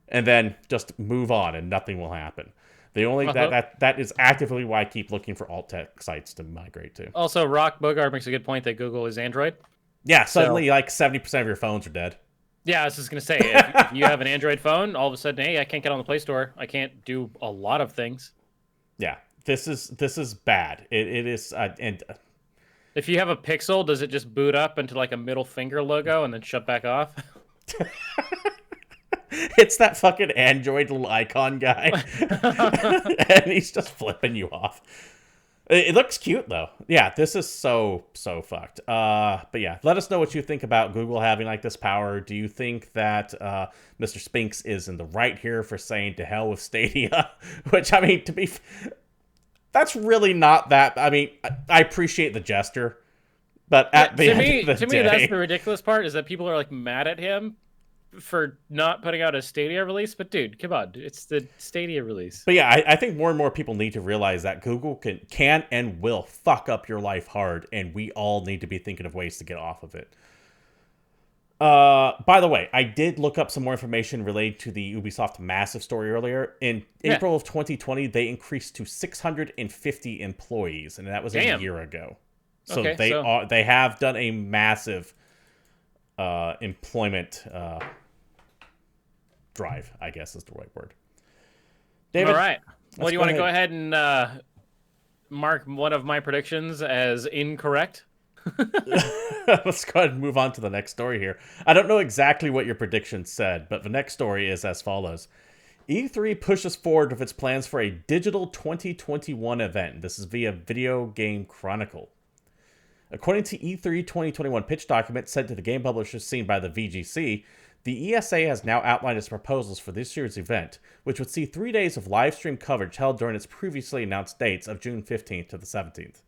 and then just move on and nothing will happen. The only that is actively why I keep looking for alt tech sites to migrate to. Also, Rock Bogart makes a good point that Google is Android. Yeah, suddenly like 70% of your phones are dead. Yeah, I was just gonna say, if you have an Android phone, all of a sudden, hey, I can't get on the Play Store. I can't do a lot of things. Yeah, this is bad. It is, and if you have a Pixel, does it just boot up into like a middle finger logo and then shut back off? It's that fucking Android little icon guy. And he's just flipping you off. It looks cute, though. Yeah, this is so fucked. But yeah, let us know what you think about Google having like this power. Do you think that Mr. Spinks is in the right here for saying to hell with Stadia? Which, I mean, that's really not that... I mean, I appreciate the gesture, but at the end of the day... To me, that's the ridiculous part, is that people are like mad at him for not putting out a Stadia release, but dude, come on, it's the Stadia release. But yeah, I think more and more people need to realize that Google can and will fuck up your life hard, and we all need to be thinking of ways to get off of it. By the way, I did look up some more information related to the Ubisoft Massive story earlier. In April of 2020, they increased to 650 employees, and that was a year ago. So they have done a massive employment drive, I guess is the right word. David, all right. Well, do you want to go ahead and mark one of my predictions as incorrect? Let's go ahead and move on to the next story here. I don't know exactly what your prediction said, but the next story is as follows. E3 pushes forward with its plans for a digital 2021 event. This is via Video Game Chronicle. According to E3 2021 pitch document sent to the game publishers seen by the VGC, the ESA has now outlined its proposals for this year's event, which would see 3 days of live stream coverage held during its previously announced dates of June 15th to the 17th.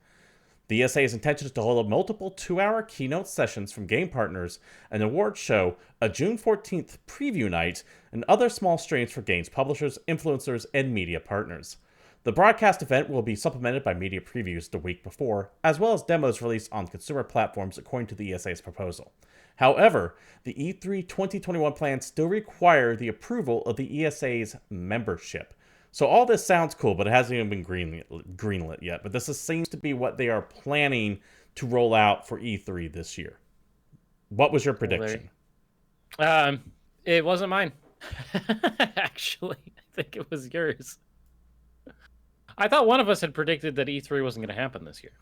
The ESA's intention is to hold multiple 2-hour keynote sessions from game partners, an awards show, a June 14th preview night, and other small streams for games publishers, influencers, and media partners. The broadcast event will be supplemented by media previews the week before, as well as demos released on consumer platforms according to the ESA's proposal. However, the E3 2021 plans still require the approval of the ESA's membership. So all this sounds cool, but it hasn't even been greenlit yet. But seems to be what they are planning to roll out for E3 this year. What was your prediction? It wasn't mine. Actually, I think it was yours. I thought one of us had predicted that E3 wasn't going to happen this year.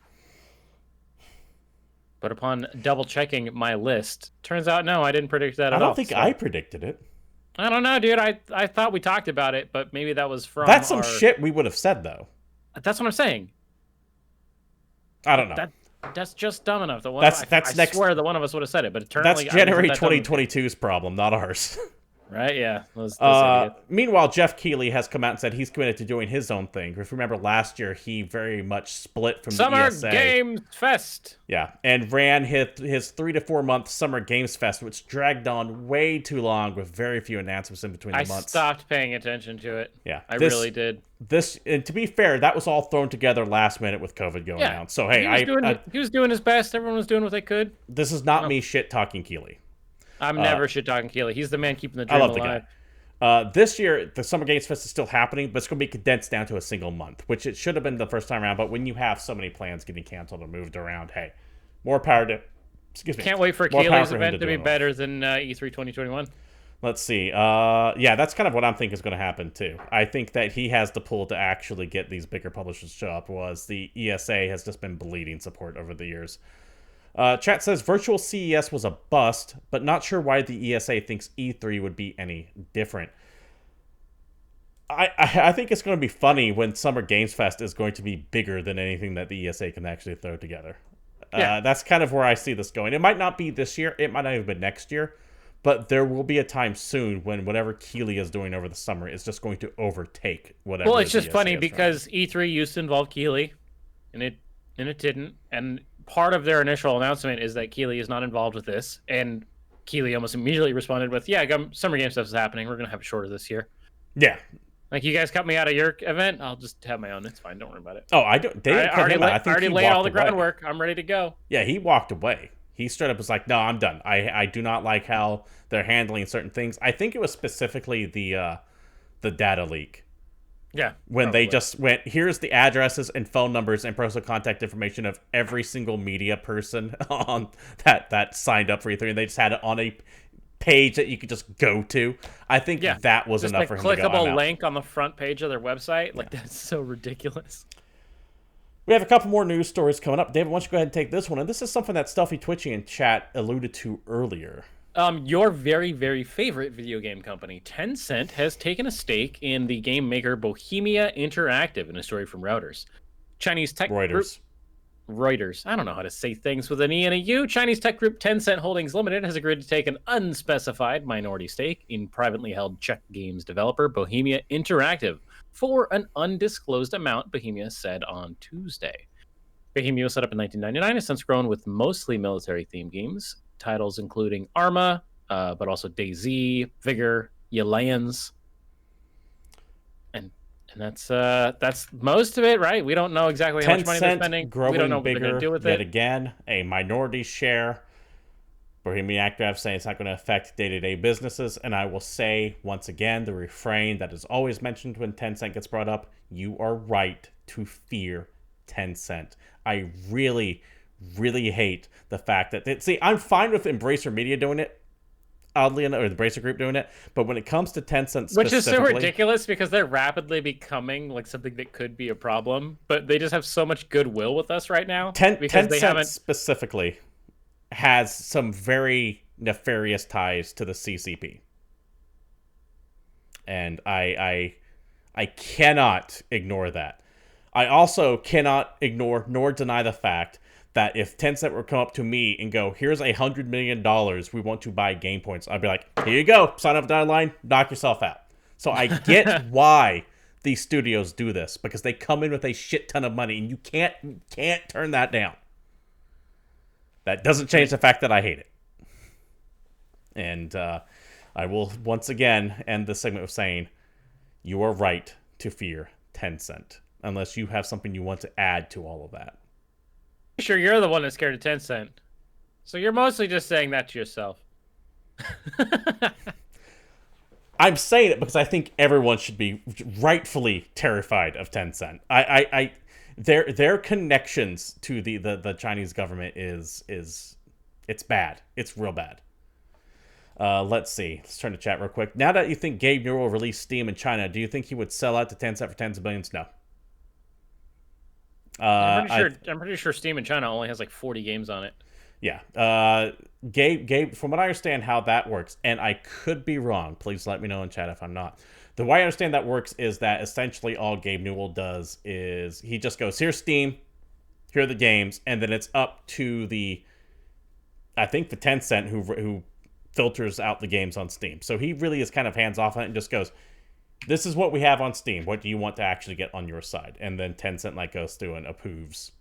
But upon double checking my list, turns out, no, I didn't predict that at all. I don't think I predicted it. I don't know, dude. I thought we talked about it, but maybe that was from That's some shit we would have said, though. That's what I'm saying. I don't know. That's just dumb enough. I swear that one of us would have said it, but That's eternally, January 2022's problem, not ours. Right? Yeah. Those idiots. Meanwhile, Jeff Keighley has come out and said he's committed to doing his own thing. If you remember last year, he very much split from the ESA. Summer Games Fest. Yeah, and ran his 3 to 4 month Summer Games Fest, which dragged on way too long with very few announcements in between the months. I stopped paying attention to it. Yeah, I really did. And to be fair, that was all thrown together last minute with COVID going down. So hey, he was doing his best. Everyone was doing what they could. This is not me shit talking Keighley. I'm never shit talking Keighley. He's the man keeping the dream alive. The guy. This year, the Summer Games Fest is still happening, but it's going to be condensed down to a single month, which it should have been the first time around. But when you have so many plans getting canceled or moved around, hey, more power to. Excuse me. Can't wait for Keighley's event to be better than E3 2021. Let's see. Yeah, that's kind of what I'm thinking is going to happen too. I think that he has the pull to actually get these bigger publishers to show up. Was the ESA has just been bleeding support over the years. Chat says virtual CES was a bust, but not sure why the ESA thinks E3 would be any different. I think it's going to be funny when Summer Games Fest is going to be bigger than anything that the ESA can actually throw together. Yeah. That's kind of where I see this going. It might not be this year. It might not even be next year. But there will be a time soon when whatever Keighley is doing over the summer is just going to overtake whatever. Well, it's just funny because E3 used to involve Keighley, and it didn't. And part of their initial announcement is that Keighley is not involved with this, and Keighley almost immediately responded with, "Yeah, Summer Game stuff is happening. We're gonna have it shorter this year." Yeah, like you guys cut me out of your event, I'll just have my own. It's fine. Don't worry about it. Oh, I don't. They didn't cut him out. I think already laid all the groundwork. I'm ready to go. Yeah, he walked away. He straight up was like, "No, I'm done. I do not like how they're handling certain things." I think it was specifically the data leak. Yeah. When they just went, here's the addresses and phone numbers and personal contact information of every single media person on that signed up for E3, and they just had it on a page that you could just go to. I think that was just enough for him to go. Just a clickable link on the front page of their website. Like, that's so ridiculous. We have a couple more news stories coming up. David, why don't you go ahead and take this one? And this is something that Stealthy Twitchy in chat alluded to earlier. Your very, very favorite video game company, Tencent, has taken a stake in the game maker Bohemia Interactive in a story from Reuters. Chinese tech Reuters. Reuters. I don't know how to say things with an E and a U. Chinese tech group Tencent Holdings Limited has agreed to take an unspecified minority stake in privately held Czech games developer Bohemia Interactive for an undisclosed amount, Bohemia said on Tuesday. Bohemia was set up in 1999, has since grown with mostly military-themed games, titles including Arma, but also DayZ, Vigor, Yalans, and that's most of it, right? We don't know exactly how much money they're spending. We don't know what they're going to do with it. Yet again, a minority share. Bohemia Interactive saying it's not going to affect day-to-day businesses, and I will say once again the refrain that is always mentioned when Tencent gets brought up: you are right to fear Tencent. I really hate the fact that see, I'm fine with Embracer Media doing it, oddly enough, or the Embracer Group doing it, but when it comes to Tencent, which is so ridiculous because they're rapidly becoming like something that could be a problem, but they just have so much goodwill with us right now. Tencent specifically has some very nefarious ties to the CCP, and I cannot ignore that. I also cannot ignore nor deny the fact that if Tencent were to come up to me and go, here's $100 million, we want to buy GamePoints, I'd be like, here you go, sign up dotted line, knock yourself out. So I get why these studios do this, because they come in with a shit ton of money, and you can't turn that down. That doesn't change the fact that I hate it. And I will once again end this segment with saying, you are right to fear Tencent, unless you have something you want to add to all of that. Sure, you're the one that's scared of Tencent. So you're mostly just saying that to yourself. I'm saying it because I think everyone should be rightfully terrified of Tencent. Their connections to the Chinese government is it's bad. It's real bad. Let's see. Let's turn to chat real quick. Now that you think Gabe Newell will release Steam in China, do you think he would sell out to Tencent for tens of billions? No. I'm pretty sure Steam in China only has like 40 games on it. Yeah. Gabe, from what I understand how that works, and I could be wrong, please let me know in chat if I'm not. The way I understand that works is that essentially all Gabe Newell does is he just goes, here's Steam, here are the games, and then it's up to I think the Tencent who filters out the games on Steam. So he really is kind of hands off on it and just goes, this is what we have on Steam. What do you want to actually get on your side? And then Tencent goes through and approves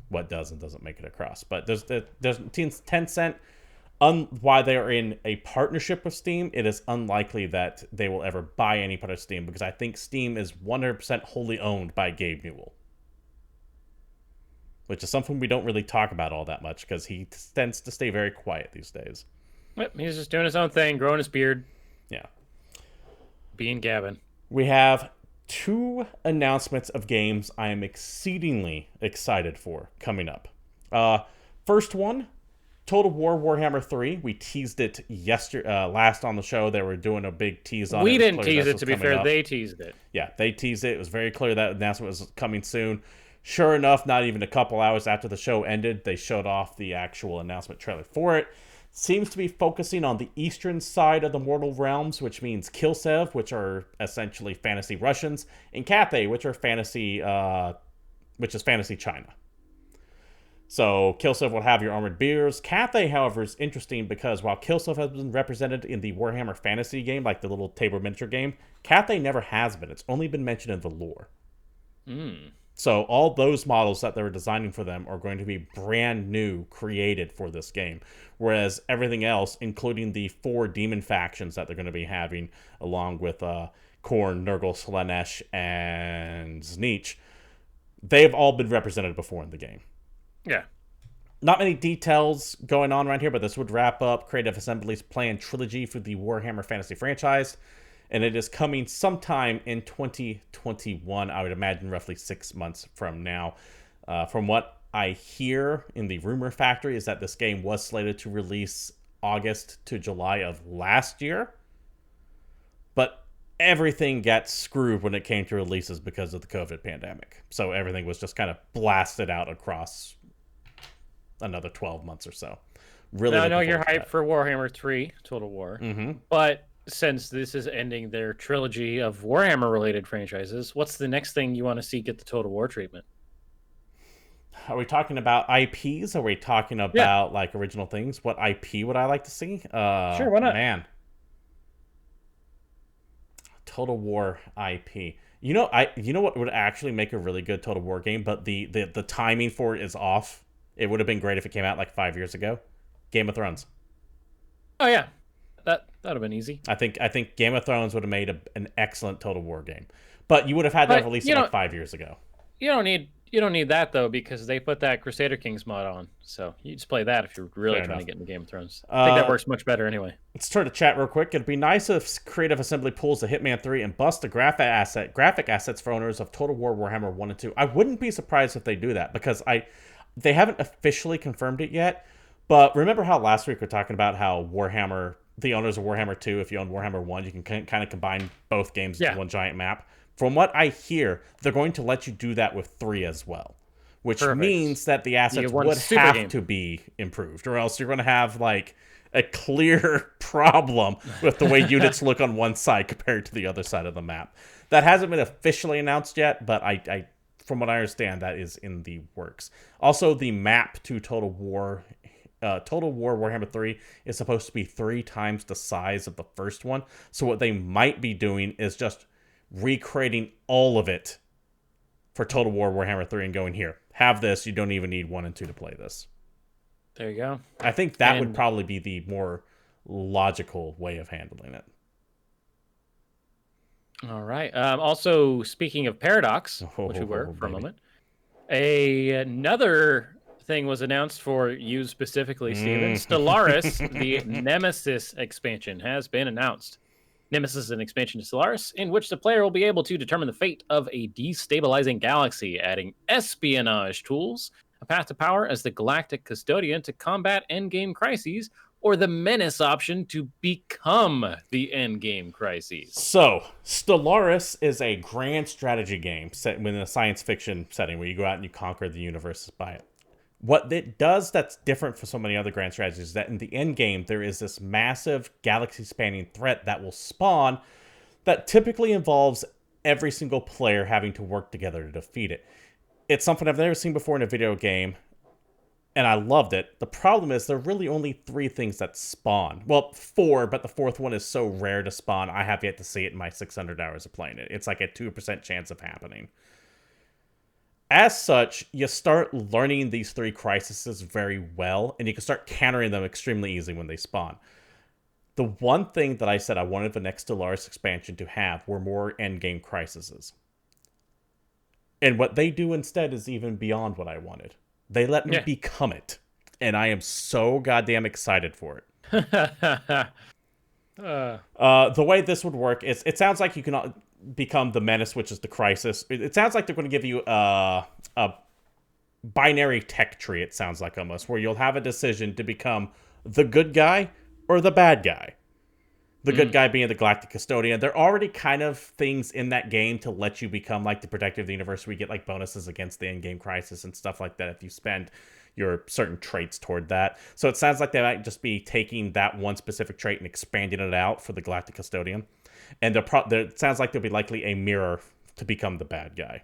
what does and doesn't make it across. But there's Tencent, why they are in a partnership with Steam, it is unlikely that they will ever buy any part of Steam, because I think Steam is 100% wholly owned by Gabe Newell, which is something we don't really talk about all that much because he tends to stay very quiet these days. Yep, he's just doing his own thing, growing his beard. Yeah. Being Gavin. We have 2 announcements of games I am exceedingly excited for coming up. First one, Total War Warhammer 3. We teased it last on the show. They were doing a big tease on it. We didn't tease it, to be fair. They teased it. Yeah, they teased it. It was very clear that announcement was coming soon. Sure enough, not even a couple hours after the show ended, they showed off the actual announcement trailer for it. Seems to be focusing on the eastern side of the Mortal Realms, which means Kilsev, which are essentially fantasy Russians, and Cathay, which is fantasy China. So Kilsev will have your armored bears. Cathay, however, is interesting because while Kilsev has been represented in the Warhammer Fantasy game, like the little table miniature game, Cathay never has been. It's only been mentioned in the lore. So all those models that they were designing for them are going to be brand new, created for this game. Whereas everything else, including the 4 demon factions that they're going to be having, along with Khorne, Nurgle, Slaanesh, and Tzeentch, they've all been represented before in the game. Yeah. Not many details going on right here, but this would wrap up Creative Assembly's planned trilogy for the Warhammer Fantasy franchise. And it is coming sometime in 2021, I would imagine roughly 6 months from now. From what I hear in the rumor factory is that this game was slated to release August to July of last year. But everything got screwed when it came to releases because of the COVID pandemic. So everything was just kind of blasted out across another 12 months or so. Really, now, I know you're hyped for Warhammer 3 Total War, but since this is ending their trilogy of Warhammer-related franchises, what's the next thing you want to see get the Total War treatment? Are we talking about IPs? Are we talking about like original things? What IP would I like to see? Sure, why not? Man, Total War IP. You know what would actually make a really good Total War game, but the timing for it is off. It would have been great if it came out like 5 years ago. Game of Thrones. Oh yeah. That'd have been easy. I think Game of Thrones would have made an excellent Total War game, but you would have had to release it like 5 years ago. You don't need that though, because they put that Crusader Kings mod on, so you just play that if you're really trying to get into Game of Thrones. I think that works much better anyway. Let's turn to chat real quick. It'd be nice if Creative Assembly pulls the Hitman 3 and busts the graphic assets for owners of Total War Warhammer 1 and 2. I wouldn't be surprised if they do that, because they haven't officially confirmed it yet. But remember how last week we were talking about how the owners of Warhammer 2, if you own Warhammer 1, you can kind of combine both games into one giant map. From what I hear, they're going to let you do that with 3 as well, which means that the assets would have to be improved, or else you're going to have like a clear problem with the way units look on one side compared to the other side of the map. That hasn't been officially announced yet, but I from what I understand, that is in the works. Also, the map to Total War Warhammer 3 is supposed to be 3 times the size of the first one. So what they might be doing is just recreating all of it for Total War Warhammer 3 and going, here, have this. You don't even need 1 and 2 to play this. There you go. I think that would probably be the more logical way of handling it. All right. Also, speaking of Paradox, which we were for a moment, another thing was announced for you specifically, Steven. Stellaris, the Nemesis expansion, has been announced. Nemesis is an expansion to Stellaris in which the player will be able to determine the fate of a destabilizing galaxy, adding espionage tools, a path to power as the galactic custodian to combat endgame crises, or the menace option to become the endgame crises. So, Stellaris is a grand strategy game set within a science fiction setting where you go out and you conquer the universe by it. What it does that's different from so many other grand strategies is that in the end game, there is this massive galaxy-spanning threat that will spawn that typically involves every single player having to work together to defeat it. It's something I've never seen before in a video game, and I loved it. The problem is there are really only 3 things that spawn. Well, 4, but the 4th one is so rare to spawn, I have yet to see it in my 600 hours of playing it. It's like a 2% chance of happening. As such, you start learning these 3 crises very well, and you can start countering them extremely easy when they spawn. The one thing that I said I wanted the next Stellaris expansion to have were more endgame crises. And what they do instead is even beyond what I wanted. They let me become it, and I am so goddamn excited for it. The way this would work is, it sounds like you can become the Menace, which is the crisis. It sounds like they're going to give you a binary tech tree, it sounds like, almost, where you'll have a decision to become the good guy or the bad guy. The good guy being the Galactic Custodian. There are already kind of things in that game to let you become like the Protector of the Universe, where you get like bonuses against the in-game crisis and stuff like that if you spend your certain traits toward that. So it sounds like they might just be taking that one specific trait and expanding it out for the Galactic Custodian. And it sounds like there'll be likely a mirror to become the bad guy.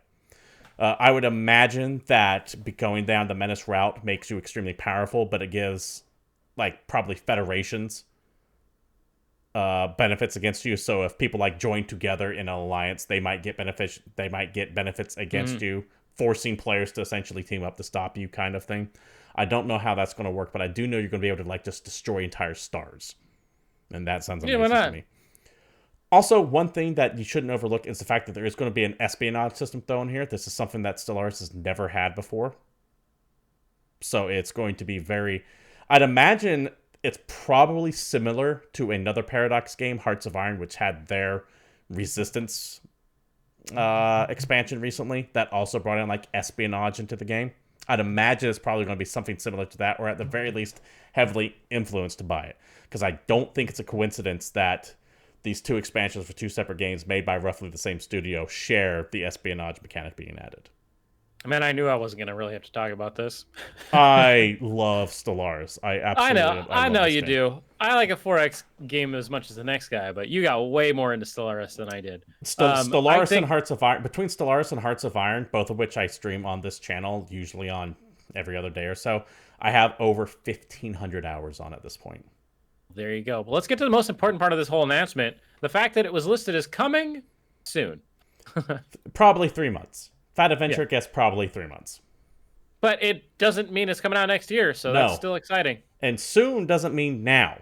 I would imagine that going down the Menace route makes you extremely powerful, but it gives like probably federations benefits against you. So if people like join together in an alliance, they might get benefits against you, forcing players to essentially team up to stop you, kind of thing. I don't know how that's going to work, but I do know you're going to be able to like just destroy entire stars, and that sounds amazing to me. Also, one thing that you shouldn't overlook is the fact that there is going to be an espionage system thrown here. This is something that Stellaris has never had before, so it's going to be very, I'd imagine it's probably similar to another Paradox game, Hearts of Iron, which had their Resistance expansion recently that also brought in like espionage into the game. I'd imagine it's probably going to be something similar to that, or at the very least heavily influenced by it, because I don't think it's a coincidence that these 2 expansions for 2 separate games made by roughly the same studio share the espionage mechanic being added. Man, I knew I wasn't going to really have to talk about this. I love Stellaris. I know you do. I like a 4X game as much as the next guy, but you got way more into Stellaris than I did. Stellaris and Hearts of Iron, between Stellaris and Hearts of Iron, both of which I stream on this channel, usually on every other day or so, I have over 1,500 hours on at this point. There you go. But let's get to the most important part of this whole announcement. The fact that it was listed as coming soon. Probably 3 months. Fat Adventure guess probably 3 months. But it doesn't mean it's coming out next year, so that's still exciting. And soon doesn't mean now.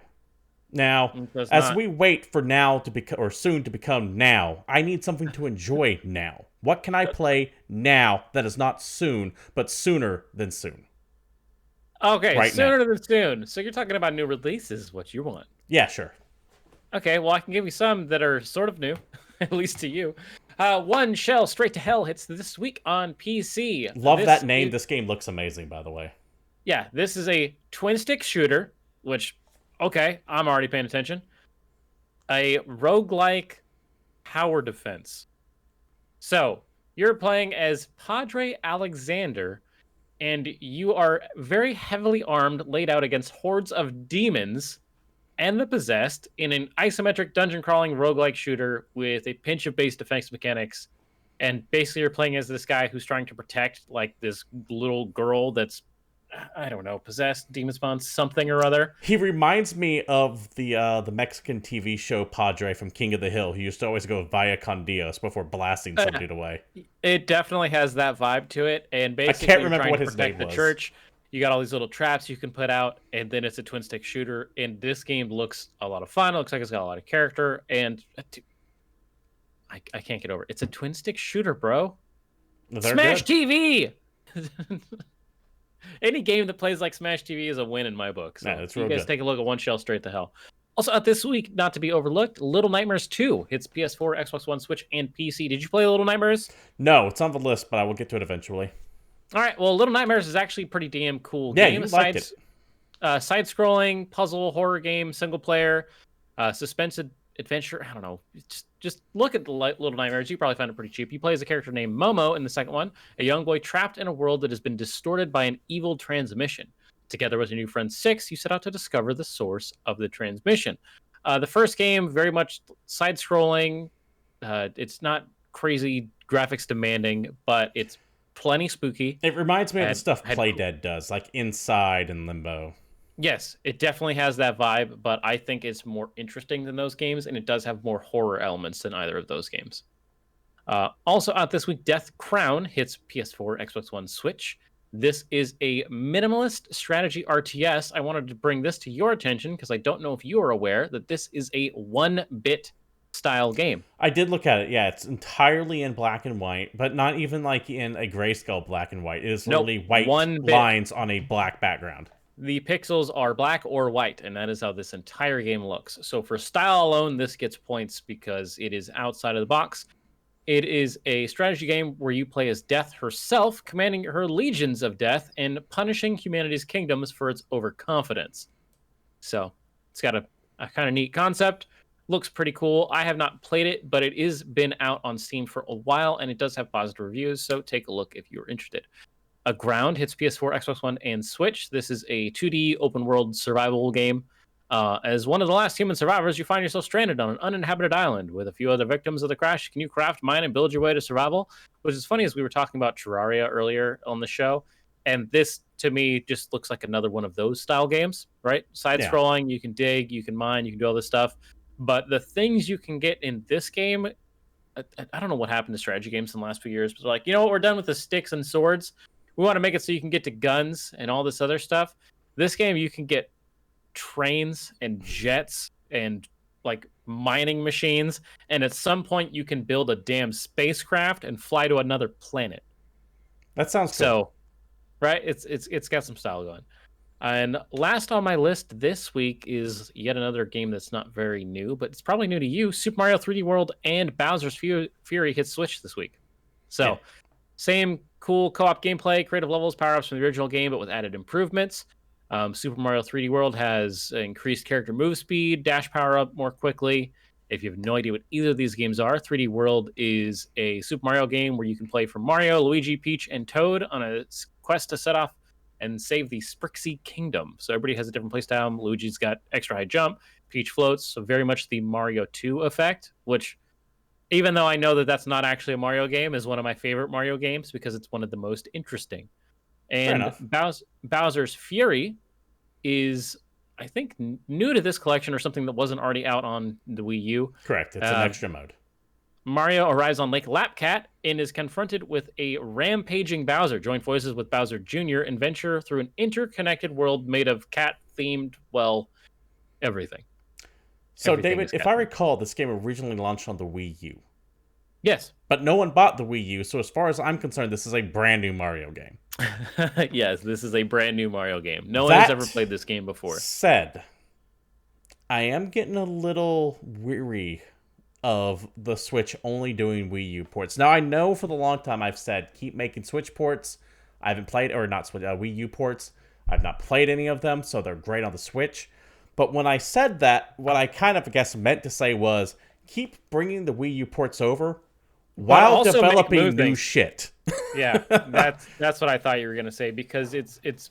Now, as we wait for now to become, or soon to become now, I need something to enjoy now. What can I play now that is not soon, but sooner than soon? Okay, right, sooner than soon. So you're talking about new releases, what you want. Yeah, sure. Okay, well, I can give you some that are sort of new, at least to you. One Shell Straight to Hell hits this week on PC. Love that name. This game looks amazing, by the way. Yeah, this is a twin-stick shooter, which, okay, I'm already paying attention. A roguelike tower defense. So, you're playing as Padre Alexander, and you are very heavily armed, laid out against hordes of demons and the possessed in an isometric dungeon crawling roguelike shooter with a pinch of base defense mechanics. And basically you're playing as this guy who's trying to protect like this little girl that's, I don't know, possessed, demon spawn, something or other. He reminds me of the Mexican TV show Padre from King of the Hill. He used to always go via con Dios before blasting somebody away. It definitely has that vibe to it. And basically I can't remember what his name was. The church. You got all these little traps you can put out, and then it's a twin-stick shooter. And this game looks a lot of fun. It looks like it's got a lot of character, and I can't get over it. It's a twin-stick shooter, bro. Smash TV! Any game that plays like Smash TV is a win in my book. So yeah, it's you real guys good. Take a look at One Shell Straight to Hell. Also, out this week, not to be overlooked, Little Nightmares 2 hits PS4, Xbox One, Switch, and PC. Did you play Little Nightmares? No, it's on the list, but I will get to it eventually. All right, well, Little Nightmares is actually a pretty damn cool game. Yeah, you liked it. Side-scrolling, puzzle, horror game, single player, adventure. I don't know. Just look at the Little Nightmares. You probably find it pretty cheap. You play as a character named Momo in the second one, a young boy trapped in a world that has been distorted by an evil transmission. Together with your new friend Six, you set out to discover the source of the transmission. The first game, very much side-scrolling. It's not crazy graphics demanding, but it's plenty spooky. It reminds me of the stuff Playdead does, like Inside and Limbo. Yes, it definitely has that vibe, but I think it's more interesting than those games, and it does have more horror elements than either of those games. Also out this week, Death Crown hits PS4, Xbox One, Switch. This is a minimalist strategy RTS. I wanted to bring this to your attention because I don't know if you are aware that this is a 1-bit style game. I did look at it. Yeah, it's entirely in black and white, but not even like in a grayscale black and white. It is literally white lines on a black background. The pixels are black or white, and that is how this entire game looks. So for style alone, this gets points because it is outside of the box. It is a strategy game where you play as Death herself, commanding her legions of death and punishing humanity's kingdoms for its overconfidence. So it's got a kind of neat concept. Looks pretty cool. I have not played it, but it is been out on Steam for a while, and it does have positive reviews, so take a look if you're interested. Ground hits PS4, Xbox One, and Switch. This is a 2D open-world survival game. As one of the last human survivors, you find yourself stranded on an uninhabited island with a few other victims of the crash. Can you craft, mine, and build your way to survival? Which is funny, as we were talking about Terraria earlier on the show, and this, to me, just looks like another one of those style games, right? Side-scrolling, you can dig, you can mine, you can do all this stuff. But the things you can get in this game, I don't know what happened to strategy games in the last few years, but they're like, you know what, we're done with the sticks and swords. We want to make it so you can get to guns and all this other stuff. This game, you can get trains and jets and like mining machines, and at some point you can build a damn spacecraft and fly to another planet. That sounds cool. So, right? It's got some style going. And last on my list this week is yet another game that's not very new, but it's probably new to you. Super Mario 3D World and Bowser's Fury hit Switch this week. So, same cool co-op gameplay, creative levels, power-ups from the original game, but with added improvements. Super Mario 3D World has increased character move speed, dash power-up more quickly. If you have no idea what either of these games are, 3D World is a Super Mario game where you can play from Mario, Luigi, Peach, and Toad on a quest to set off and save the Sprixie Kingdom. So everybody has a different playstyle. Luigi's got extra high jump, Peach floats, so very much the Mario 2 effect, which, even though I know that that's not actually a Mario game, is one of my favorite Mario games because it's one of the most interesting. And Bowser's Fury is, I think, new to this collection or something that wasn't already out on the Wii U. Correct. It's an extra mode. Mario arrives on Lake Lapcat and is confronted with a rampaging Bowser. Join forces with Bowser Jr. and venture through an interconnected world made of cat-themed, well, everything. So, David, if I recall, this game originally launched on the Wii U. Yes. But no one bought the Wii U, so as far as I'm concerned, this is a brand new Mario game. Yes, this is a brand new Mario game. No one has ever played this game before. Said, I am getting a little weary of the Switch only doing Wii U ports. Now, I know for the long time I've said, keep making Switch ports. I haven't played, or not Switch, Wii U ports. I've not played any of them, so they're great on the Switch. But when I said that, what I kind of, I guess, meant to say was, keep bringing the Wii U ports over while developing new shit. Yeah, that's what I thought you were going to say, because it's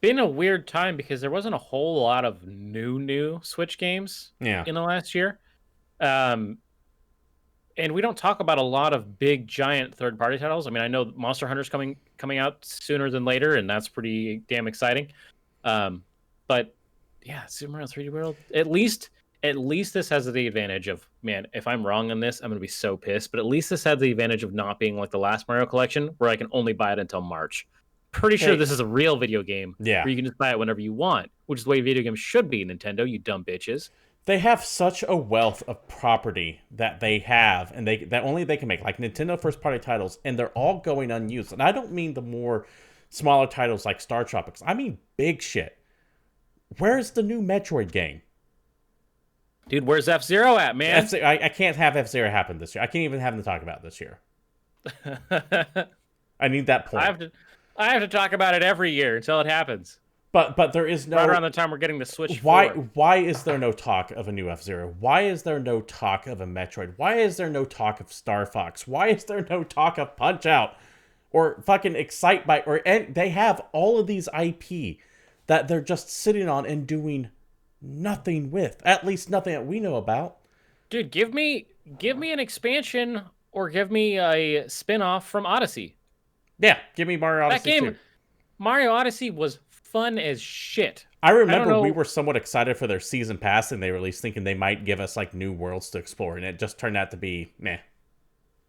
been a weird time because there wasn't a whole lot of new Switch games in the last year. And we don't talk about a lot of big, giant third-party titles. I mean, I know Monster Hunter's coming out sooner than later, and that's pretty damn exciting. But yeah, Super Mario 3D World, at least this has the advantage of, man, if I'm wrong on this, I'm going to be so pissed. But at least this has the advantage of not being like the last Mario collection, where I can only buy it until March. Pretty sure this is a real video game where you can just buy it whenever you want, which is the way video games should be, Nintendo, you dumb bitches. They have such a wealth of property that they have, and that only they can make, like Nintendo first-party titles, and they're all going unused. And I don't mean the more smaller titles like Star Tropics. I mean big shit. Where's the new Metroid game? Dude, where's F-Zero at, man? I can't have F-Zero happen this year. I can't even have them talk about it this year. I need that point. I have to talk about it every year until it happens. But there is no... Right around the time we're getting the Switch 4. Why is there no talk of a new F-Zero? Why is there no talk of a Metroid? Why is there no talk of Star Fox? Why is there no talk of Punch-Out? Or fucking Excitebike? And they have all of these IP that they're just sitting on and doing nothing with. At least nothing that we know about. Dude, give me an expansion or give me a spin-off from Odyssey. Yeah, give me Mario Odyssey That game, too. Mario Odyssey was fun as shit. I remember we were somewhat excited for their season pass and they released, thinking they might give us like new worlds to explore, and it just turned out to be meh.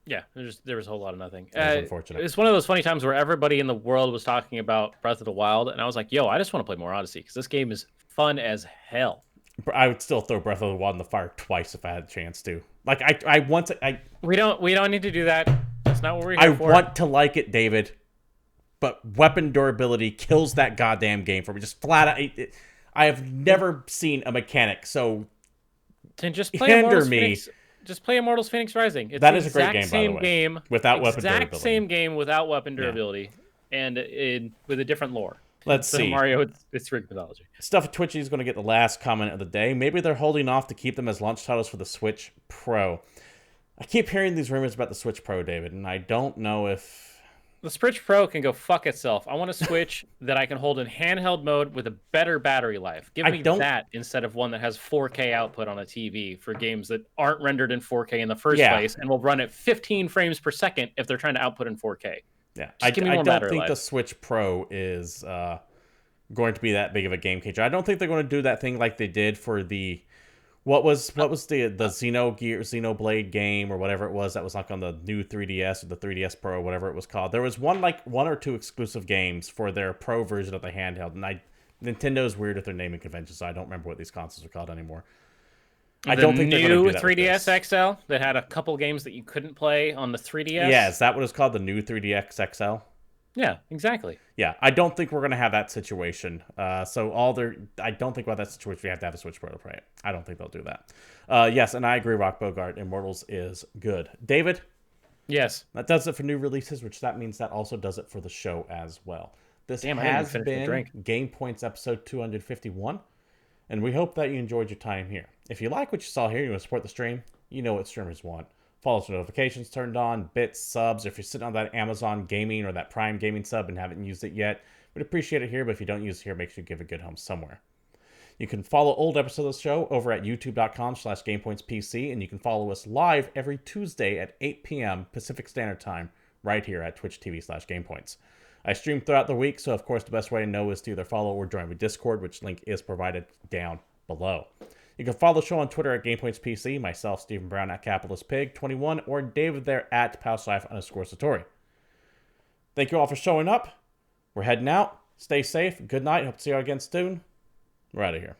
Yeah, there was a whole lot of nothing. It was unfortunate. It's one of those funny times where everybody in the world was talking about Breath of the Wild, and I was like, yo, I just want to play more Odyssey because this game is fun as hell. I would still throw Breath of the Wild in the fire twice if I had a chance to. Like, I want to... We don't need to do that. That's not what we're here for. I want to like it, David, but weapon durability kills that goddamn game for me. Just flat out... I have never seen a mechanic so... Then just play Immortals Phoenix Rising. It's that is a great game, by the way. Game without weapon durability. Exact same game without weapon durability, and with a different lore. Let's see. Mario, it's Greek mythology. Stuff at Twitchy is going to get the last comment of the day. Maybe they're holding off to keep them as launch titles for the Switch Pro. I keep hearing these rumors about the Switch Pro, David, and I don't know if... The Switch Pro can go fuck itself. I want a Switch that I can hold in handheld mode with a better battery life. Give me that instead of one that has 4K output on a TV for games that aren't rendered in 4K in the first place and will run at 15 frames per second if they're trying to output in 4K. Yeah, I don't think the Switch Pro is going to be that big of a game changer. I don't think they're going to do that thing like they did for the... What was the Xenoblade game or whatever it was that was like on the new 3DS or the 3DS Pro or whatever it was called. There was one or two exclusive games for their Pro version of the handheld, and Nintendo's weird with their naming conventions, so I don't remember what these consoles are called anymore. I don't think they're going to do that. 3DS XL that had a couple games that you couldn't play on the 3DS. Yeah, is that what it's called? The new 3DS XL? Yeah, exactly. Yeah, I don't think we're going to have that situation. I don't think about that situation. We have to have a Switch Pro to play it. I don't think they'll do that. Yes, and I agree, Rock Bogart. Immortals is good. David? Yes. That does it for new releases, which that means that also does it for the show as well. This has been GamePoints episode 251, and we hope that you enjoyed your time here. If you like what you saw here and you want to support the stream, you know what streamers want. Follow us for notifications turned on, bits, subs. If you're sitting on that Amazon Gaming or that Prime Gaming sub and haven't used it yet, we'd appreciate it here, but if you don't use it here, make sure you give a good home somewhere. You can follow old episodes of the show over at youtube.com/GamePointsPC, and you can follow us live every Tuesday at 8 p.m. Pacific Standard Time right here at Twitch TV/GamePoints. I stream throughout the week, so of course the best way to know is to either follow or join with Discord, which link is provided down below. You can follow the show on Twitter at GamePointsPC, myself, Stephen Brown at CapitalistPig21, or David there at @PalSlife_Satori. Thank you all for showing up. We're heading out. Stay safe. Good night. Hope to see you all again soon. We're out of here.